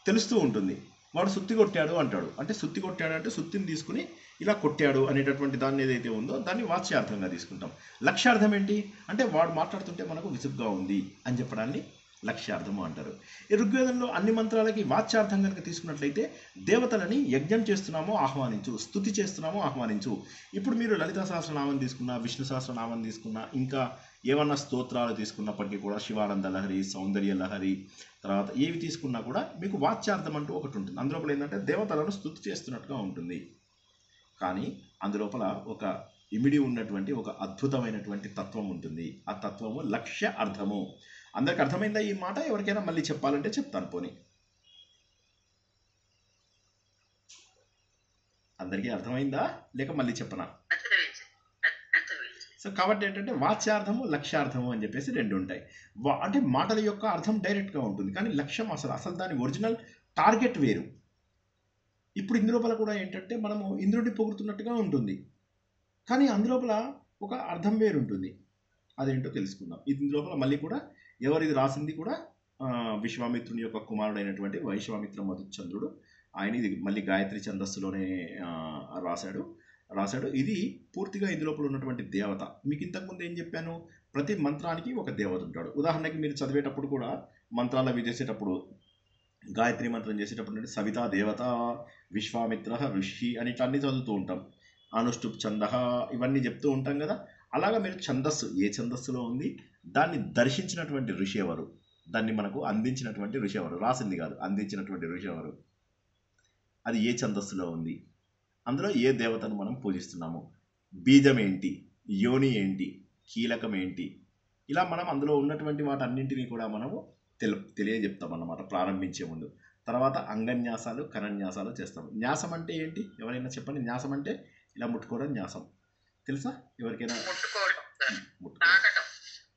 తెలుస్తూ ఉంటుంది. వాడు సుత్తి కొట్టాడు అంటాడు, అంటే సుత్తి కొట్టాడు అంటే సుత్తిని తీసుకుని ఇలా కొట్టాడు అనేటటువంటి దాన్ని ఏదైతే ఉందో దాన్ని వాచ్యార్థంగా తీసుకుంటాం. లక్ష్యార్థం ఏంటి అంటే వాడు మాట్లాడుతుంటే మనకు విసుగ్గా ఉంది అని చెప్పడాన్ని లక్ష్యార్థము అంటారు. ఈ ఋగ్వేదంలో అన్ని మంత్రాలకి వాచ్యార్థం కనుక తీసుకున్నట్లయితే దేవతలని యజ్ఞం చేస్తున్నామో ఆహ్వానించు, స్తుతి చేస్తున్నామో ఆహ్వానించు. ఇప్పుడు మీరు లలితా సహస్రనామం తీసుకున్నా, విష్ణు సహస్రనామం తీసుకున్నా, ఇంకా ఏమన్నా స్తోత్రాలు తీసుకున్నప్పటికీ కూడా శివానంద లహరి, సౌందర్య లహరి, తర్వాత ఏవి తీసుకున్నా కూడా మీకు వాచ్యార్థం అంటూ ఒకటి ఉంటుంది. అందులోపల ఏంటంటే దేవతలను స్తుతి చేస్తున్నట్టుగా ఉంటుంది. కానీ అందులోపల ఒక ఇమిడి ఉన్నటువంటి ఒక అద్భుతమైనటువంటి తత్వం ఉంటుంది. ఆ తత్వము లక్ష్య అర్థము. అందరికి అర్థమైందా ఈ మాట? ఎవరికైనా మళ్ళీ చెప్పాలంటే చెప్తాను. పోనీ అందరికీ అర్థమైందా లేక మళ్ళీ చెప్పనా? సో కాబట్టి ఏంటంటే వాచ్యార్థము లక్ష్యార్థము అని చెప్పేసి రెండు ఉంటాయి. అంటే మాటల యొక్క అర్థం డైరెక్ట్గా ఉంటుంది, కానీ లక్ష్యం అసలు దాని ఒరిజినల్ టార్గెట్ వేరు. ఇప్పుడు ఇందులోపల కూడా ఏంటంటే మనము ఇంద్రుడిని పొగుడుతున్నట్టుగా ఉంటుంది, కానీ అందులోపల ఒక అర్థం వేరు ఉంటుంది. అదేంటో తెలుసుకుందాం. ఇందులోపల మళ్ళీ కూడా ఎవరిది రాసింది కూడా విశ్వామిత్రుని యొక్క కుమారుడైనటువంటి వైశ్వామిత్ర మధుచంద్రుడు. ఆయన ఇది మళ్ళీ గాయత్రి ఛందస్సులోనే రాశాడు. ఇది పూర్తిగా ఇందులోపల ఉన్నటువంటి దేవత. మీకు ఇంతకుముందు ఏం చెప్పాను, ప్రతి మంత్రానికి ఒక దేవత ఉంటాడు. ఉదాహరణకి మీరు చదివేటప్పుడు కూడా మంత్రాలు అవి చేసేటప్పుడు గాయత్రి మంత్రం చేసేటప్పుడు సవితా దేవత, విశ్వామిత్ర ఋషి అని ఇట్లా అన్నీ చదువుతూ ఉంటాం. అనుష్టుప్ ఛంద ఇవన్నీ చెప్తూ ఉంటాం కదా. అలాగా మీరు ఛందస్సు ఏ ఛందస్సులో ఉంది, దాన్ని దర్శించినటువంటి ఋషి ఎవరు, దాన్ని మనకు అందించినటువంటి ఋషి ఎవరు, రాసింది కాదు అందించినటువంటి ఋషి ఎవరు, అది ఏ ఛందస్సులో ఉంది, అందులో ఏ దేవతను మనం పూజిస్తున్నాము, బీజం ఏంటి, యోని ఏంటి, కీలకం ఏంటి, ఇలా మనం అందులో ఉన్నటువంటి వాటన్నింటినీ కూడా మనము తెలియజెప్తాం అన్నమాట ప్రారంభించే ముందు. తర్వాత అంగన్యాసాలు కరన్యాసాలు చేస్తాం. న్యాసం అంటే ఏంటి ఎవరైనా చెప్పండి? న్యాసం అంటే ఇలా ముట్టుకోవడం న్యాసం తెలుసా ఎవరికైనా?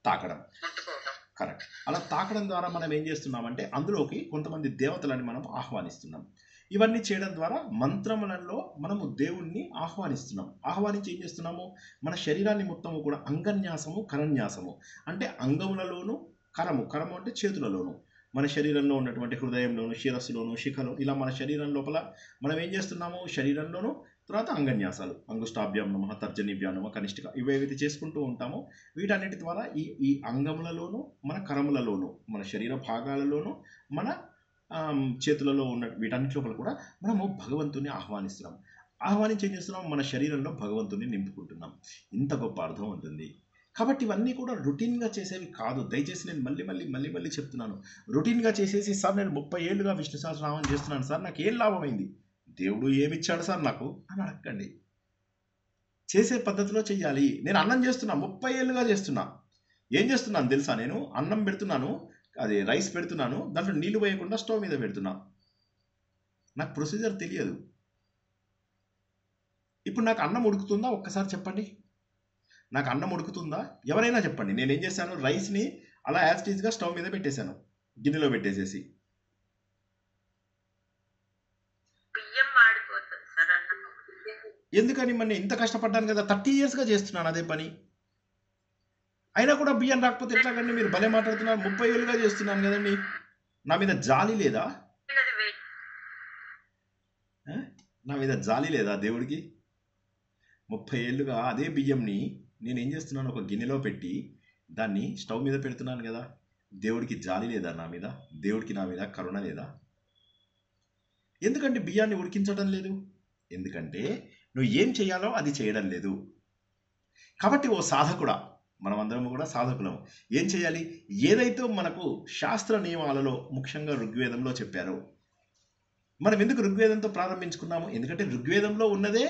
తాకడం. కరెక్ట్. అలా తాకడం ద్వారా మనం ఏం చేస్తున్నామంటే అందులోకి కొంతమంది దేవతలని మనం ఆహ్వానిస్తున్నాం. ఇవన్నీ చేయడం ద్వారా మంత్రములలో మనము దేవుణ్ణి ఆహ్వానిస్తున్నాం. ఆహ్వానించి ఏం చేస్తున్నాము, మన శరీరాన్ని మొత్తము కూడా అంగన్యాసము కరన్యాసము అంటే అంగములలోను, కరము అంటే చేతులలోను, మన శరీరంలో ఉన్నటువంటి హృదయంలోను, శిరస్సులోను, శిఖలో, ఇలా మన శరీరం లోపల మనం ఏం చేస్తున్నాము, శరీరంలోను, తర్వాత అంగన్యాసాలు అంగుష్టాభ్యాం నమః, తర్జనీభ్యాం నమః, కనిష్ఠిక ఇవేవైతే చేసుకుంటూ ఉంటామో వీటన్నిటి ద్వారా ఈ అంగములలోను, మన కరములలోను, మన శరీర భాగాలలోను, మన చేతులలో ఉన్న వీటన్నిటి లోపల కూడా మనము భగవంతుని ఆహ్వానిస్తున్నాం. ఆహ్వానించి ఏం చేస్తున్నాం, మన శరీరంలో భగవంతుని నింపుకుంటున్నాం. ఇంత గొప్ప అర్థం ఉంటుంది. కాబట్టి ఇవన్నీ కూడా రొటీన్గా చేసేవి కాదు. దయచేసి నేను మళ్ళీ చెప్తున్నాను. రొటీన్గా చేసేసి సార్ నేను 30 ఏళ్ళుగా విష్ణు సహస్రనామం చేస్తున్నాను సార్, నాకు ఏం లాభం అయింది, దేవుడు ఏమిచ్చాడు సార్ నాకు అని అడగండి. చేసే పద్ధతిలో చెయ్యాలి. నేను అన్నం చేస్తున్నా, 30 ఏళ్ళుగా చేస్తున్నా. ఏం చేస్తున్నాను తెలుసా, నేను అన్నం పెడుతున్నాను, అది రైస్ పెడుతున్నాను, దాంట్లో నీళ్లు వేయకుండా స్టవ్ మీద పెడుతున్నా. నాకు ప్రొసీజర్ తెలియదు. ఇప్పుడు నాకు అన్నం ఉడుకుతుందా ఒక్కసారి చెప్పండి, నాకు అన్నం ఉడుకుతుందా? ఎవరైనా చెప్పండి. నేనేం చేశాను, రైస్ని అలా యాస్టీజ్గా స్టవ్ మీద పెట్టేశాను, గిన్నెలో పెట్టేసేసి. ఎందుకని మరి ఇంత కష్టపడ్డాను కదా, 30 ఇయర్స్గా చేస్తున్నాను అదే పని, అయినా కూడా బియ్యం రాకపోతే ఎట్లాగండి? మీరు భలే మాట్లాడుతున్నారు. 30 ఏళ్ళుగా చేస్తున్నాను కదండి, నా మీద జాలి లేదా? నా మీద జాలి లేదా దేవుడికి? 30 ఏళ్ళుగా అదే బియ్యంని నేనేం చేస్తున్నాను, ఒక గిన్నెలో పెట్టి దాన్ని స్టవ్ మీద పెడుతున్నాను కదా. దేవుడికి జాలి లేదా నా మీద? దేవుడికి నా మీద కరుణ లేదా? ఎందుకంటే బియ్యాన్ని ఉడికించడం లేదు, ఎందుకంటే నువ్వు ఏం చేయాలో అది చేయడం లేదు. కాబట్టి ఓ సాధకుడా, మనమందరం కూడా సాధకులము, ఏం చేయాలి, ఏదైతే మనకు శాస్త్ర నియమాలలో ముఖ్యంగా ఋగ్వేదంలో చెప్పారో, మనం ఎందుకు ఋగ్వేదంతో ప్రారంభించుకున్నాము? ఎందుకంటే ఋగ్వేదంలో ఉన్నదే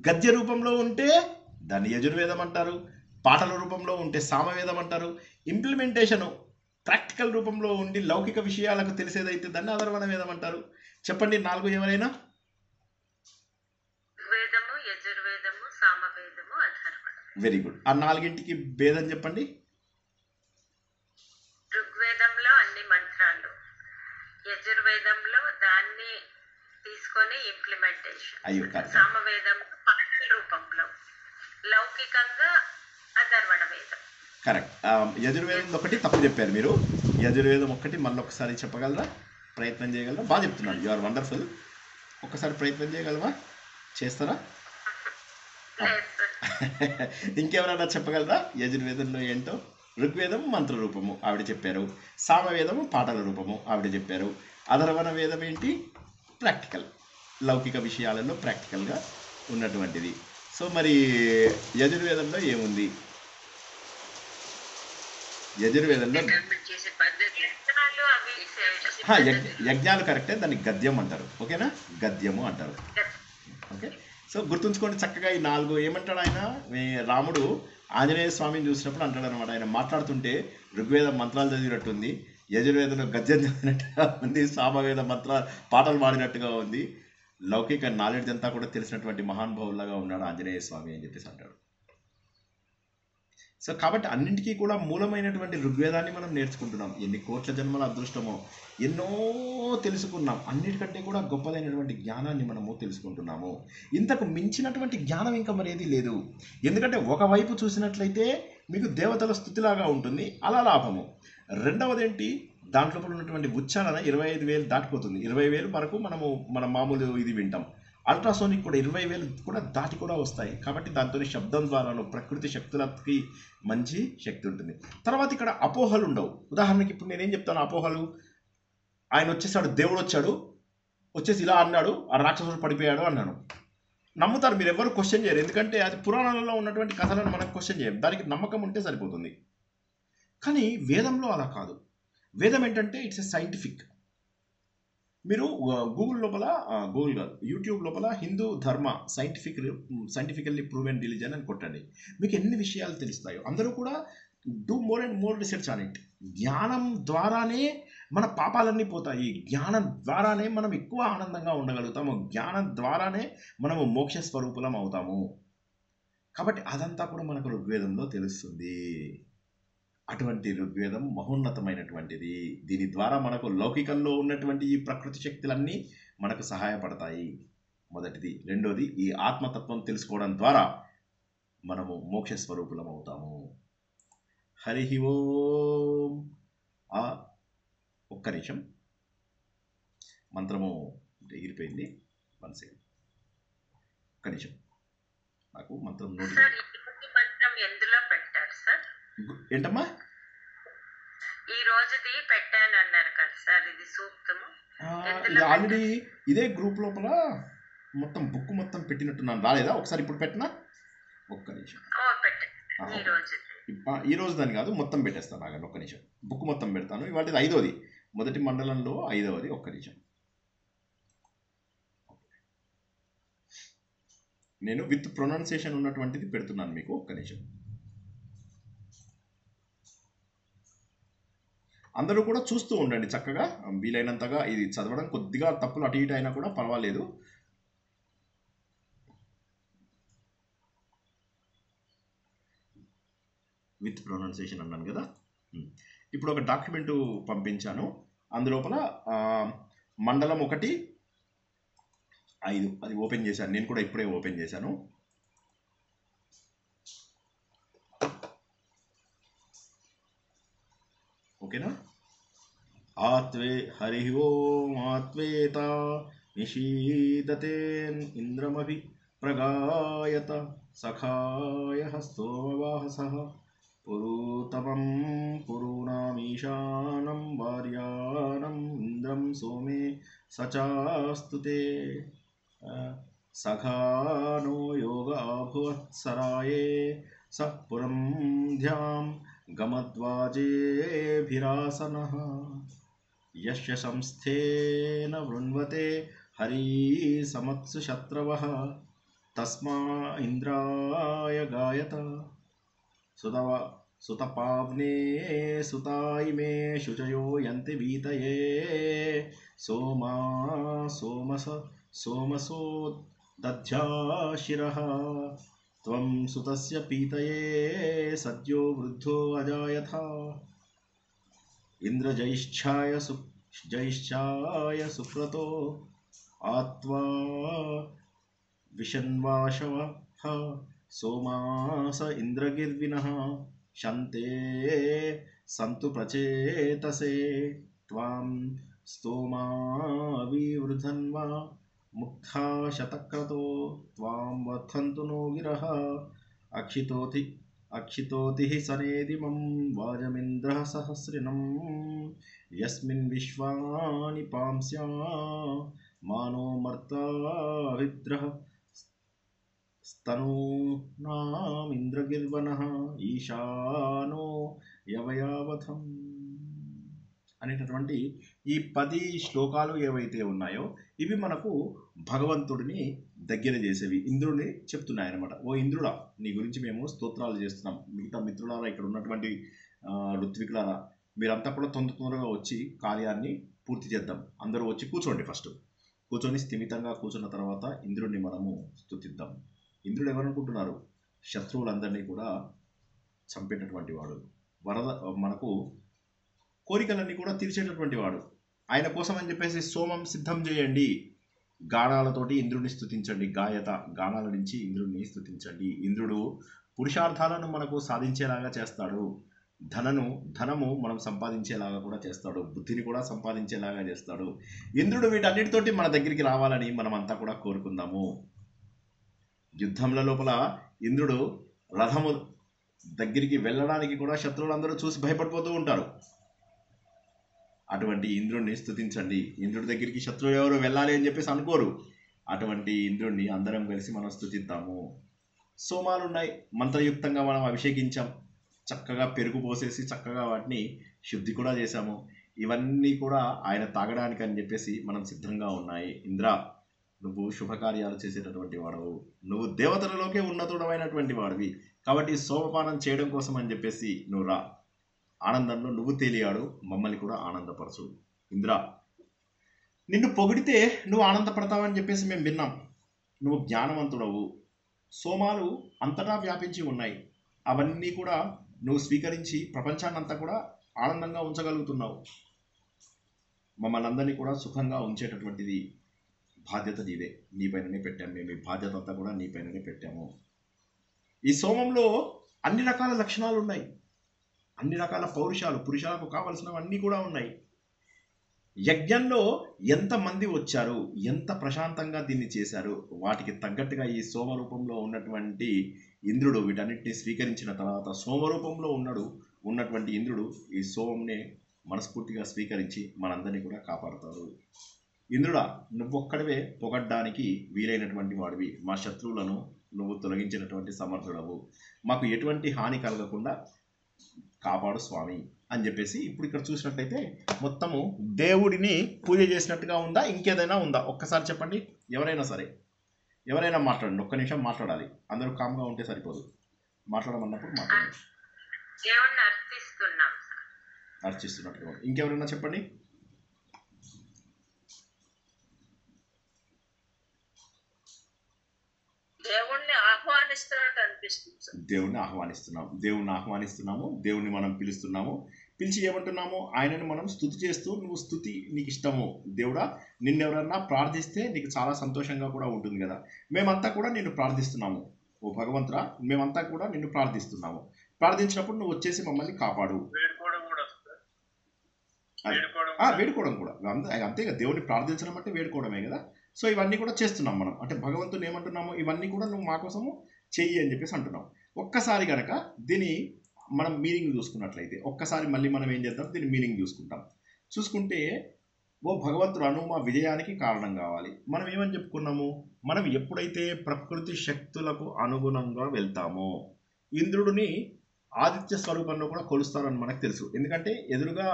గద్య రూపంలో ఉంటే దాన్ని యజుర్వేదం అంటారు, పాటల రూపంలో ఉంటే సామవేదం అంటారు. ఇంప్లిమెంటేషను ప్రాక్టికల్ రూపంలో ఉండి లౌకిక విషయాలకు తెలిసేదైతే దాన్ని అధర్వణ వేదం అంటారు. చెప్పండి 4 ఎవరైనా. ఋగ్వేదము, యజుర్వేదము, సామవేదము, అథర్వణం. Very good. ఆ 4ంటికి భేదం చెప్పండి. ఋగ్వేదంలో అన్ని మంత్రాలు, యజుర్వేదంలో దాన్ని తీసుకొని ఇంప్లిమెంటేషన్, అయ్యో కాదు. సామవేదంలో పాటల రూపంలో, లౌకికంగా అథర్వణ వేదం. కరెక్ట్. యజుర్వేదం ఒకటి తప్పు చెప్పారు మీరు. యజుర్వేదం ఒక్కటి మళ్ళీ ఒకసారి చెప్పగలరా? ప్రయత్నం చేయగలరా? బాగా చెప్తున్నాను. You are wonderful. ఒక్కసారి ప్రయత్నం చేయగలవా? చేస్తారా? ఇంకెవరైనా చెప్పగలరా యజుర్వేదంలో ఏంటో? ఋగ్వేదం మంత్ర రూపము ఆవిడ చెప్పారు, సామవేదము పాటల రూపము ఆవిడ చెప్పారు, అధర్వణ వేదం ఏంటి? ప్రాక్టికల్, లౌకిక విషయాలలో ప్రాక్టికల్గా ఉన్నటువంటిది. సో మరి యజుర్వేదంలో ఏముంది? యజుర్వేదంలో యజ్ఞాలు కరెక్టే, దాన్ని గద్యం అంటారు. ఓకేనా? గద్యము అంటారు. ఓకే. సో గుర్తుంచుకోండి చక్కగా ఈ 4 ఏమంటాడు ఆయన? రాముడు ఆంజనేయ స్వామిని చూసినప్పుడు అంటాడు అనమాట, ఆయన మాట్లాడుతుంటే ఋగ్వేద మంత్రాలు చదివినట్టుంది, యజుర్వేదంలో గద్యం చదివినట్టుగా ఉంది, సామవేద పాటలు పాడినట్టుగా ఉంది, లౌకిక నాలెడ్జ్ అంతా కూడా తెలిసినటువంటి మహానుభావులాగా ఉన్నాడు ఆంజనేయ స్వామి అని చెప్పేసి అంటాడు. సో కాబట్టి అన్నింటికీ కూడా మూలమైనటువంటి ఋగ్వేదాన్ని మనం నేర్చుకుంటున్నాం. ఎన్ని కోట్ల జన్మల అదృష్టమో, ఎన్నో తెలుసుకున్నాం. అన్నిటికంటే కూడా గొప్పదైనటువంటి జ్ఞానాన్ని మనము తెలుసుకుంటున్నాము. ఇంతకు మించినటువంటి జ్ఞానం ఇంకా మరేది లేదు. ఎందుకంటే ఒకవైపు చూసినట్లయితే మీకు దేవతల స్థుతిలాగా ఉంటుంది, అలా లాభము. రెండవది ఏంటి? దాంట్లో ఉన్నటువంటి ఉచ్చారణ 25,000 దాటిపోతుంది. 20,000 వరకు మన మామూలు ఇది వింటాం. అల్ట్రాసోనిక్ కూడా 20,000 కూడా దాటి కూడా వస్తాయి. కాబట్టి దాంతో శబ్దం ద్వారాను ప్రకృతి శక్తులకి మంచి శక్తి ఉంటుంది. తర్వాత ఇక్కడ అపోహలు ఉండవు. ఉదాహరణకి ఇప్పుడు నేనేం చెప్తాను? అపోహలు, ఆయన వచ్చేసాడు, దేవుడు వచ్చాడు, వచ్చేసి ఇలా అన్నాడు, ఆ రాక్షసుడు పడిపోయాడు అన్నాను. నమ్ముతారు, మీరు ఎవరు క్వశ్చన్ చేయరు. ఎందుకంటే అది పురాణాలలో ఉన్నటువంటి కథలను మనం క్వశ్చన్ చేయం. దానికి నమ్మకం ఉంటే సరిపోతుంది. కానీ వేదంలో అలా కాదు. వేదం ఏంటంటే ఇట్స్ ఎ సైంటిఫిక్. మీరు గూగుల్ కాదు, యూట్యూబ్ లోపల హిందూ ధర్మ సైంటిఫికల్లీ ప్రూవెన్ రిలీజన్ అని కొట్టండి, మీకు ఎన్ని విషయాలు తెలుస్తాయో. అందరూ కూడా do more and more research on it. జ్ఞానం ద్వారానే మన పాపాలన్నీ పోతాయి, జ్ఞానం ద్వారానే మనం ఎక్కువ ఆనందంగా ఉండగలుగుతాము, జ్ఞానం ద్వారానే మనము మోక్ష స్వరూపులం అవుతాము. కాబట్టి అదంతా కూడా మనకు ఋగ్వేదంలో తెలుస్తుంది. అటువంటి ఋగ్వేదం మహోన్నతమైనటువంటిది. దీని ద్వారా మనకు లౌకికంలో ఉన్నటువంటి ఈ ప్రకృతి శక్తులన్నీ మనకు సహాయపడతాయి. మొదటిది. రెండోది, ఈ ఆత్మతత్వం తెలుసుకోవడం ద్వారా మనము మోక్ష స్వరూపులం అవుతాము. హరి ఓం. ఒక్క నిమిషం, మంత్రము ఎగిరిపోయింది. 1 సెకండ్, ఒక్క నిమిషం. నాకు మంత్రం నోటి ఎందులో పెట్టారు సార్? ఏంటమ్మా? ఈ రోజుది పెట్టాను అన్నారు కదా సార్, ఇది సూక్తము. ఇది ఆల్రెడీ ఇదే గ్రూప్ లోపల మొత్తం బుక్ మొత్తం పెట్టినట్టున్నాను. రాలేదా? ఒకసారి ఇప్పుడు పెట్టినా, ఒక్క నిమిషం. ఈ రోజు దాన్ని కాదు, మొత్తం పెట్టేస్తాను. ఆగండి ఒక్క నిమిషం, బుక్ మొత్తం పెడతాను. ఇవాళ 5వది, మొదటి మండలంలో 5వది. ఒక్క నిమిషం, నేను విత్ ప్రొనౌన్సియేషన్ ఉన్నటువంటిది పెడుతున్నాను మీకు. ఒక్క నిమిషం. అందరూ కూడా చూస్తూ ఉండండి చక్కగా, వీలైనంతగా. ఇది చదవడం కొద్దిగా తప్పులు అటు ఇటు అయినా కూడా పర్వాలేదు. విత్ ప్రొనౌన్సియేషన్ అన్నాను కదా. ఇప్పుడు ఒక డాక్యుమెంటు పంపించాను, అందులోపల మండలం 1, 5 అది ఓపెన్ చేశాను. నేను కూడా ఇప్పుడే ఓపెన్ చేశాను. ఓకేనా? ఆత్వే హరి ఓం ఆత్వేత నిషీదతే ఇంద్రమభి ప్రగాయత సఖాయ స్తోమవాహసః పురూతమం పురూణామీశానం వార్యానం ఇంద్రం సోమే సచాస్తుతే సఖానో యోగాభువత్సరాయే స పురం ధ్యాం గమద్వాజేభిరాసనః యస్య సంస్థేన వృణ్వతే హరి సమత్సు శత్రవః తస్మా ఇంద్రాయ గాయత. సుతపావ్నే సుతాయిమే శుచయో యంతి వీతయే సోమసో దధ్యాశిరః త్వం సుతస్య పీతయే సద్యో వృద్ధో అజాయథ ఇంద్రజైష్ఛాయ సుక్రతో ఆత్వా విషన్వాశవః సోమాస ఇంద్రగిర్వినః శంతే సంతు ప్రచేతసే త్వాం స్తోమా వివృధన్వా ముక్తా శతక్రతో త్వాం వర్ధంతు నో గిరః అక్షితోతి సనేదిమం వాజమింద్రః సహస్రిణం యస్మిన్ విశ్వాని పాంస్యా మానో మర్తా విద్రః స్తనూనామింద్రగిర్వనః ఈశానో యవయావథం అనేటటువంటి ఈ 10 శ్లోకాలు ఏవైతే ఉన్నాయో ఇవి మనకు భగవంతుడిని దగ్గర చేసేవి, ఇంద్రుడిని చెప్తున్నాయన్నమాట. ఓ ఇంద్రుడా, నీ గురించి మేము స్తోత్రాలు చేస్తున్నాం. మిగతా మిత్రులారా, ఇక్కడ ఉన్నటువంటి ఋత్వికులారా, మీరంతా కూడా తొందరగా వచ్చి కార్యాన్ని పూర్తి చేద్దాం. అందరూ వచ్చి కూర్చోండి. ఫస్ట్ కూర్చొని స్థిమితంగా కూర్చున్న తర్వాత ఇంద్రుడిని మనము స్తుతిద్దాం. ఇంద్రుడు ఎవరనుకుంటున్నారు? శత్రువులందరినీ కూడా చంపేటటువంటి వాడు, మనకు కోరికలన్నీ కూడా తీర్చేటటువంటి వాడు. ఆయన కోసం అని చెప్పేసి సోమం సిద్ధం చేయండి, గానాలతోటి ఇంద్రుడిని స్తుతించండి. గానాల నుంచి ఇంద్రుడిని స్తుతించండి. ఇంద్రుడు పురుషార్థాలను మనకు సాధించేలాగా చేస్తాడు. ధనము మనం సంపాదించేలాగా కూడా చేస్తాడు. బుద్ధిని కూడా సంపాదించేలాగా చేస్తాడు. ఇంద్రుడు వీటన్నిటితోటి మన దగ్గరికి రావాలని మనమంతా కూడా కోరుకుందాము. యుద్ధంల లోపల ఇంద్రుడు రథము దగ్గరికి వెళ్ళడానికి కూడా శత్రువులందరూ చూసి భయపడిపోతూ ఉంటారు. అటువంటి ఇంద్రుడిని స్తుతించండి. ఇంద్రుడి దగ్గరికి శత్రువు ఎవరు వెళ్ళాలి అని చెప్పేసి అనుకోరు. అటువంటి ఇంద్రుడిని అందరం కలిసి మనం స్తుతిద్దాము. సోమాలు ఉన్నాయి, మంత్రయుక్తంగా మనం అభిషేకించాం. చక్కగా పెరుగు పోసేసి చక్కగా వాటిని శుద్ధి కూడా చేశాము. ఇవన్నీ కూడా ఆయన తాగడానికి అని చెప్పేసి మనం సిద్ధంగా ఉన్నాయి. ఇంద్ర, నువ్వు శుభకార్యాలు చేసేటటువంటి వాడవు. నువ్వు దేవతలలోకే ఉన్నతుడమైనటువంటి వాడివి. కాబట్టి సోమపానం చేయడం కోసం అని చెప్పేసి నువ్వు రా. ఆనందంలో నువ్వు తేలియాడు, మమ్మల్ని కూడా ఆనందపరచు. ఇంద్ర, నిన్ను పొగిడితే నువ్వు ఆనందపడతావని చెప్పేసి మేము విన్నాం. నువ్వు జ్ఞానవంతుడవు. సోమాలు అంతటా వ్యాపించి ఉన్నాయి. అవన్నీ కూడా నువ్వు స్వీకరించి ప్రపంచాన్నంతా కూడా ఆనందంగా ఉంచగలుగుతున్నావు. మమ్మల్ని అందరినీ కూడా సుఖంగా ఉంచేటటువంటిది బాధ్యత నీదే. నీపైననే పెట్టాము. మేము ఈ బాధ్యత అంతా కూడా నీపైననే పెట్టాము. ఈ సోమంలో అన్ని రకాల లక్షణాలు ఉన్నాయి. అన్ని రకాల పురుషాలకు కావలసినవన్నీ కూడా ఉన్నాయి. యజ్ఞంలో ఎంతమంది వచ్చారు, ఎంత ప్రశాంతంగా దీన్ని చేశారు, వాటికి తగ్గట్టుగా ఈ సోమరూపంలో ఉన్నటువంటి ఇంద్రుడు వీటన్నిటిని స్వీకరించిన తర్వాత సోమరూపంలో ఉన్నటువంటి ఇంద్రుడు ఈ సోమంనే మనస్ఫూర్తిగా స్వీకరించి మనందరినీ కూడా కాపాడుతారు. ఇంద్రుడా, నువ్వొక్కడివే పొగడ్డానికి వీలైనటువంటి వాడివి. మా శత్రువులను నువ్వు తొలగించినటువంటి సమర్థుడవు. మాకు ఎటువంటి హాని కలగకుండా కాపాడు స్వామి అని చెప్పేసి ఇప్పుడు ఇక్కడ చూసినట్లయితే మొత్తము దేవుడిని పూజ చేసినట్టుగా ఉందా, ఇంకేదైనా ఉందా? ఒక్కసారి చెప్పండి. ఎవరైనా మాట్లాడండి. ఒక్క నిమిషం మాట్లాడాలి. అందరూ కామ్గా ఉంటే సరిపోదు. మాట్లాడమన్నప్పుడు మాట్లాడండి. అర్చిస్తున్నట్టుగా. ఇంకెవరైనా చెప్పండి. దేవుణ్ణి ఆహ్వానిస్తున్నాము. దేవుణ్ణి మనం పిలుస్తున్నాము. పిలిచి ఏమంటున్నాము? ఆయనను మనం స్తుతి చేస్తూ, నువ్వు స్తుతి నీకు ఇష్టము దేవుడా, నిన్నెవరన్నా ప్రార్థిస్తే నీకు చాలా సంతోషంగా కూడా ఉంటుంది కదా. మేమంతా కూడా నిన్ను ప్రార్థిస్తున్నాము. ఓ భగవంతుడా, మేమంతా కూడా నిన్ను ప్రార్థిస్తున్నాము. ప్రార్థించినప్పుడు నువ్వు వచ్చేసి మమ్మల్ని కాపాడు. వేడుకోవడం కూడా అంతేగా. దేవుడిని ప్రార్థించడం అంటే వేడుకోవడమే కదా. సో ఇవన్నీ కూడా చేస్తున్నాం మనం. అంటే భగవంతుని ఏమంటున్నాము? ఇవన్నీ కూడా నువ్వు మా కోసము చెయ్యి అని చెప్పేసి అంటున్నాం. ఒక్కసారి కనుక దీని మనం మీనింగ్ చూసుకున్నట్లయితే, ఒక్కసారి మళ్ళీ మనం ఏం చేద్దాం, దీని మీనింగ్ చూసుకుంటే ఓ భగవంతుడు అను మా విజయానికి కారణం కావాలి. మనం ఏమని చెప్పుకున్నాము? మనం ఎప్పుడైతే ప్రకృతి శక్తులకు అనుగుణంగా వెళ్తామో, ఇంద్రుడిని ఆదిత్య స్వరూపంలో కూడా కొలుస్తారని మనకు తెలుసు. ఎందుకంటే ఎదురుగా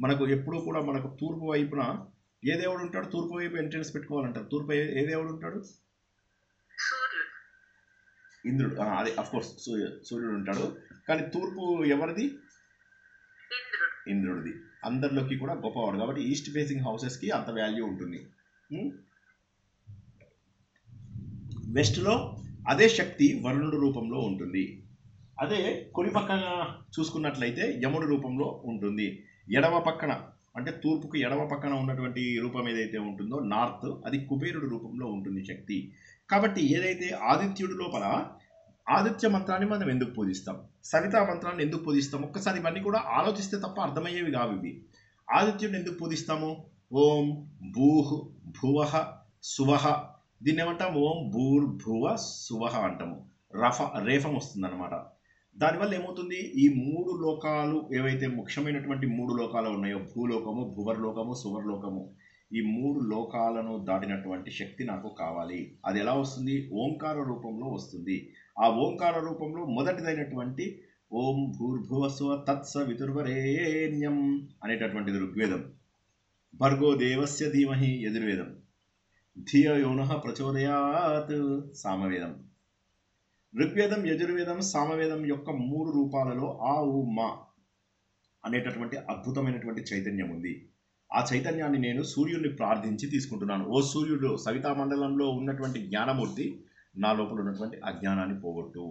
మనకు ఎప్పుడూ కూడా మనకు తూర్పు వైపున ఏ దేవుడు ఉంటాడు? తూర్పు వైపు ఎంట్రెన్స్ పెట్టుకోవాలంటారు. తూర్పు ఏ దేవుడు ఉంటాడు? ఇంద్రుడు అదే అఫ్కోర్స్ సూర్యుడు ఉంటాడు, కానీ తూర్పు ఎవరిది? ఇంద్రుడిది. అందరిలోకి కూడా గొప్పవాడు కాబట్టి ఈస్ట్ ఫేసింగ్ హౌసెస్కి అంత వాల్యూ ఉంటుంది. వెస్ట్లో అదే శక్తి వరుణుడు రూపంలో ఉంటుంది. అదే కుడి పక్కన చూసుకున్నట్లయితే యముడు రూపంలో ఉంటుంది. ఎడమ పక్కన అంటే తూర్పుకు ఎడమ పక్కన ఉన్నటువంటి రూపం ఏదైతే ఉంటుందో నార్త్, అది కుబేరుడు రూపంలో ఉంటుంది శక్తి. కాబట్టి ఏదైతే ఆదిత్యుడి లోపల ఆదిత్య మంత్రాన్ని మనం ఎందుకు పూజిస్తాం, సవితా మంత్రాన్ని ఎందుకు పూజిస్తాం, ఒక్కసారి ఇవన్నీ కూడా ఆలోచిస్తే తప్ప అర్థమయ్యేవి కావు ఇవి. ఆదిత్యుడిని ఎందుకు పూజిస్తాము? ఓం భూహ్ భువః సువః, దీన్ని ఏమంటాం? ఓం భూర్భువ సువః అంటాము. రేఫం వస్తుంది అనమాట. దానివల్ల ఏమవుతుంది, ఈ 3 లోకాలు ఏవైతే ముఖ్యమైనటువంటి 3 లోకాలు ఉన్నాయో, భూలోకము, భువర్లోకము, సువర్లోకము, ఈ 3 లోకాలను దాటినటువంటి శక్తి నాకు కావాలి. అది ఎలా వస్తుంది? ఓంకార రూపంలో వస్తుంది. ఆ ఓంకార రూపంలో మొదటిదైనటువంటి ఓం భూర్భువస్వ తత్సవితుర్వరేణ్యం అనేటటువంటిది ఋగ్వేదం. భర్గో దేవస్య ధీమహి యజుర్వేదం. ధియో యోనః ప్రచోదయాత్ సామవేదం. ఋగ్వేదం, యజుర్వేదం, సామవేదం యొక్క 3 రూపాలలో ఆ ఉ మా అనేటటువంటి అద్భుతమైనటువంటి చైతన్యం ఉంది. ఆ చైతన్యాన్ని నేను సూర్యుడిని ప్రార్థించి తీసుకుంటున్నాను. ఓ సూర్యుడు, సవితా మండలంలో ఉన్నటువంటి జ్ఞానమూర్తి, నా లోపల ఉన్నటువంటి అజ్ఞానాన్ని పోగొట్టు.